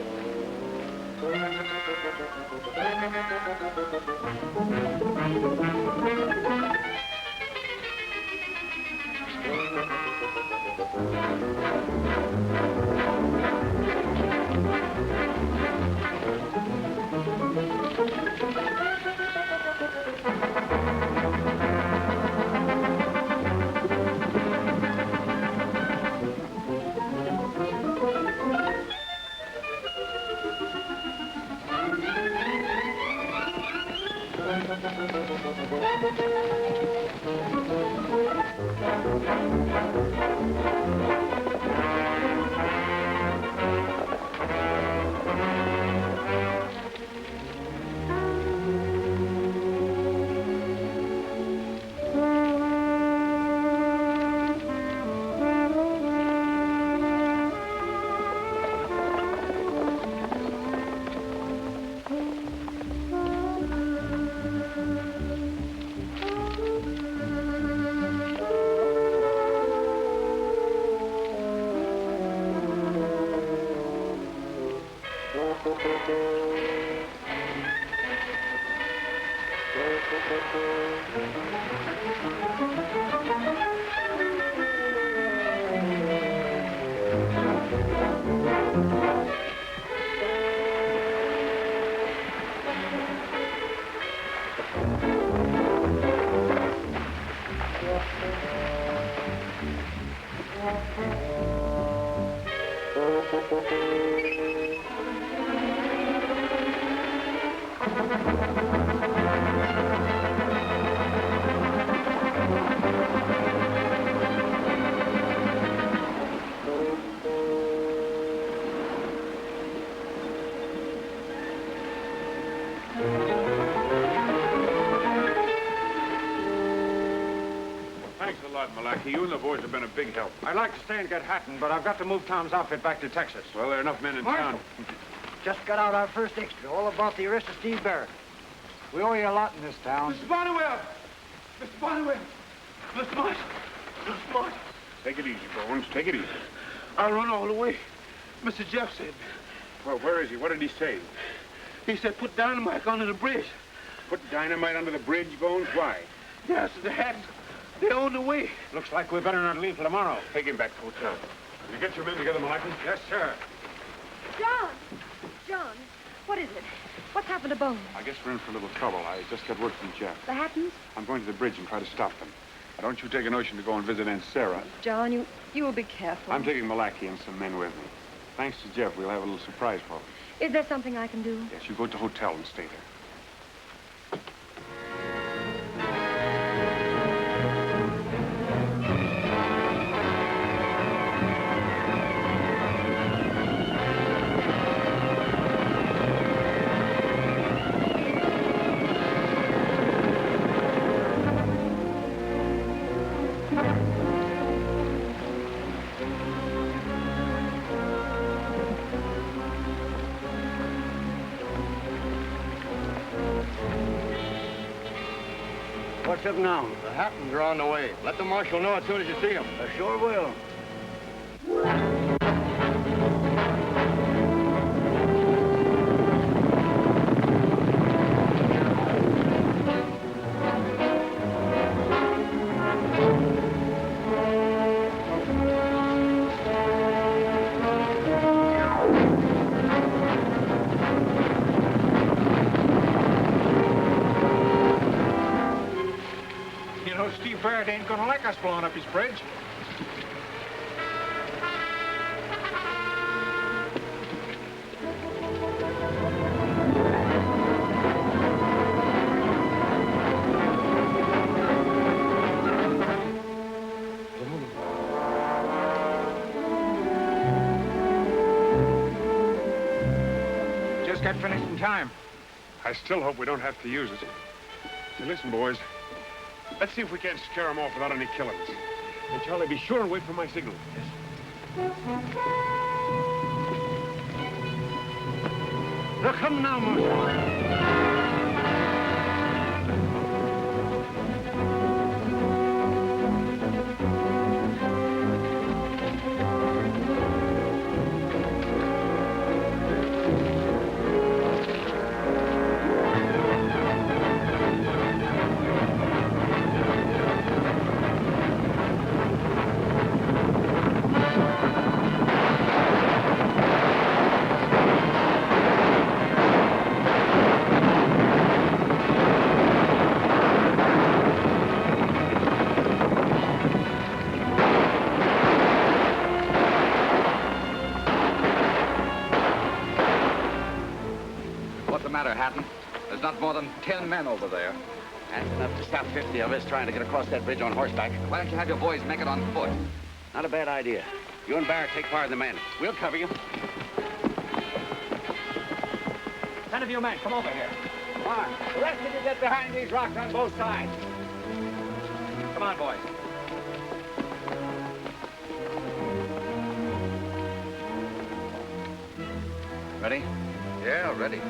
Thanks a lot, Malachi. You and the boys have been a big help. I'd like to stay and get Hatton, but I've got to move Tom's outfit back to Texas. Well, there are enough men in town. Just got out our first extra, all about the arrest of Steve Barrett. We owe you a lot in this town. Mr. Bonnewell! Mr. Bonnewell! Mr. Marshal! Mr. Marshal! Take it easy, Bowens. Take it easy. I'll run all the way. Mr. Jeff said. Well, where is he? What did he say? He said put dynamite under the bridge. Put dynamite under the bridge, Bones? Why? Yes, the hats. They're on the way. Looks like we better not leave till tomorrow. Take him back to the hotel. You get your men together, Malachi? Yes, sir. John, what is it? What's happened to Bones? I guess we're in for a little trouble. I just got word from Jeff. The Hattons? I'm going to the bridge and try to stop them. Now, don't you take a notion to go and visit Aunt Sarah. John, you will be careful. I'm taking Malachi and some men with me. Thanks to Jeff, we'll have a little surprise for them. Is there something I can do? Yes, you go to the hotel and stay there. What's up now? The Hattons are on the way. Let the marshal know as soon as you see him. I sure will. You know, Steve Barrett ain't gonna like us blowing up his bridge. Just got finished in time. I still hope we don't have to use it. Hey, listen, boys. Let's see if we can't scare them off without any killings. And Charlie, be sure and wait for my signal. Yes. They're coming now, Marshal. There's not more than 10 men over there. That's enough to stop 50 of us trying to get across that bridge on horseback. Why don't you have your boys make it on foot? Not a bad idea. You and Barrett take part of the men. We'll cover you. 10 of you men, come over here. Come on. The rest of you get behind these rocks on both sides. Come on, boys. Ready? Yeah, ready.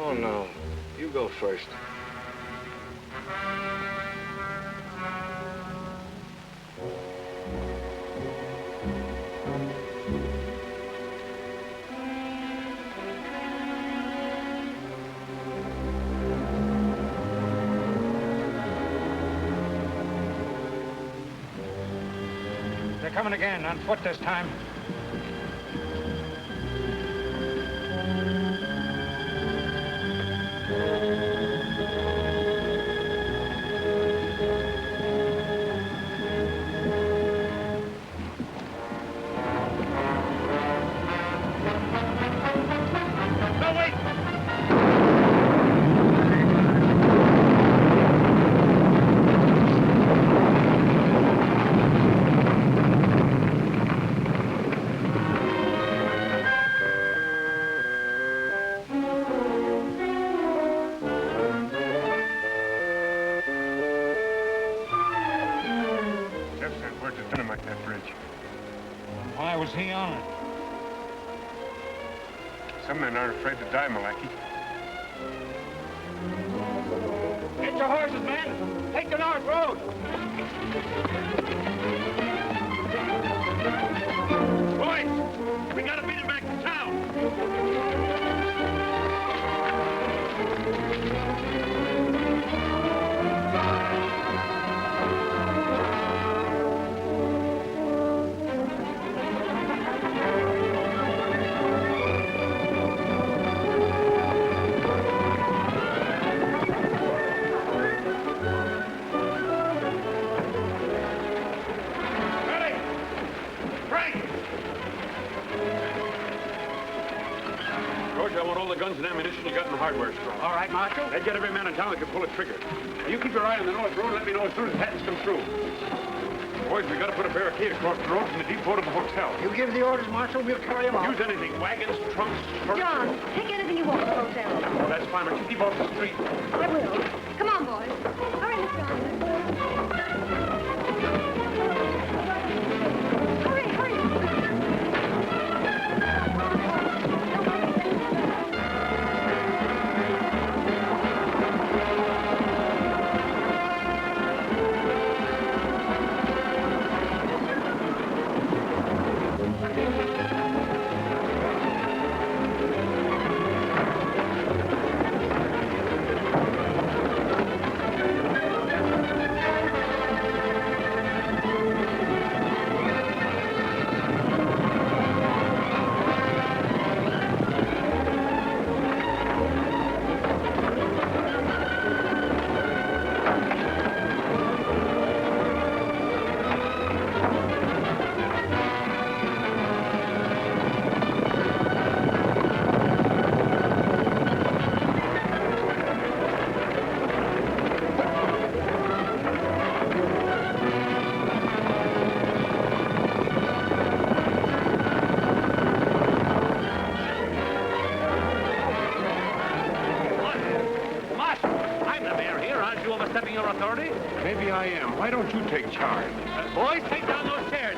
Oh, no. You go first. They're coming again, on foot this time. Was he on it? Some men aren't afraid to die, Malachi. Get your horses, men. Take the north road. Boys, we gotta beat him back to town. Guns and ammunition you got in the hardware store. All right, Marshal. I'd get every man in town that can pull a trigger. Now, you keep your eye on the north road and let me know as soon as Hattons come through. Boys, we gotta put a barricade across the road from the depot to the hotel. You give the orders, Marshal, we'll carry them out. Use anything. Wagons, trunks, furniture. John, take anything you want to the hotel. Oh, that's fine, but you keep off the street. I will. Come on, boys. Hurry, Miss Johnson. Hurry, hurry. Maybe I am. Why don't you take charge? Boys, take down those chairs.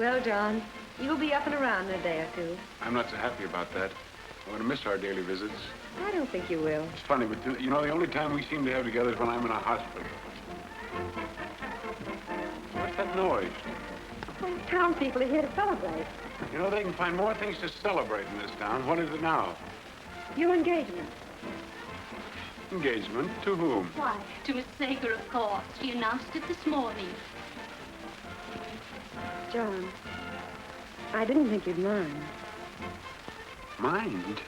Well, John, you'll be up and around in a day or two. I'm not so happy about that. I'm going to miss our daily visits. I don't think you will. It's funny, but you know, the only time we seem to have together is when I'm in a hospital. What's that noise? Well, town people are here to celebrate. You know, they can find more things to celebrate in this town. What is it now? Your engagement. Engagement? To whom? Why, to Miss Sager, of course. She announced it this morning. John, I didn't think you'd mind. Mind?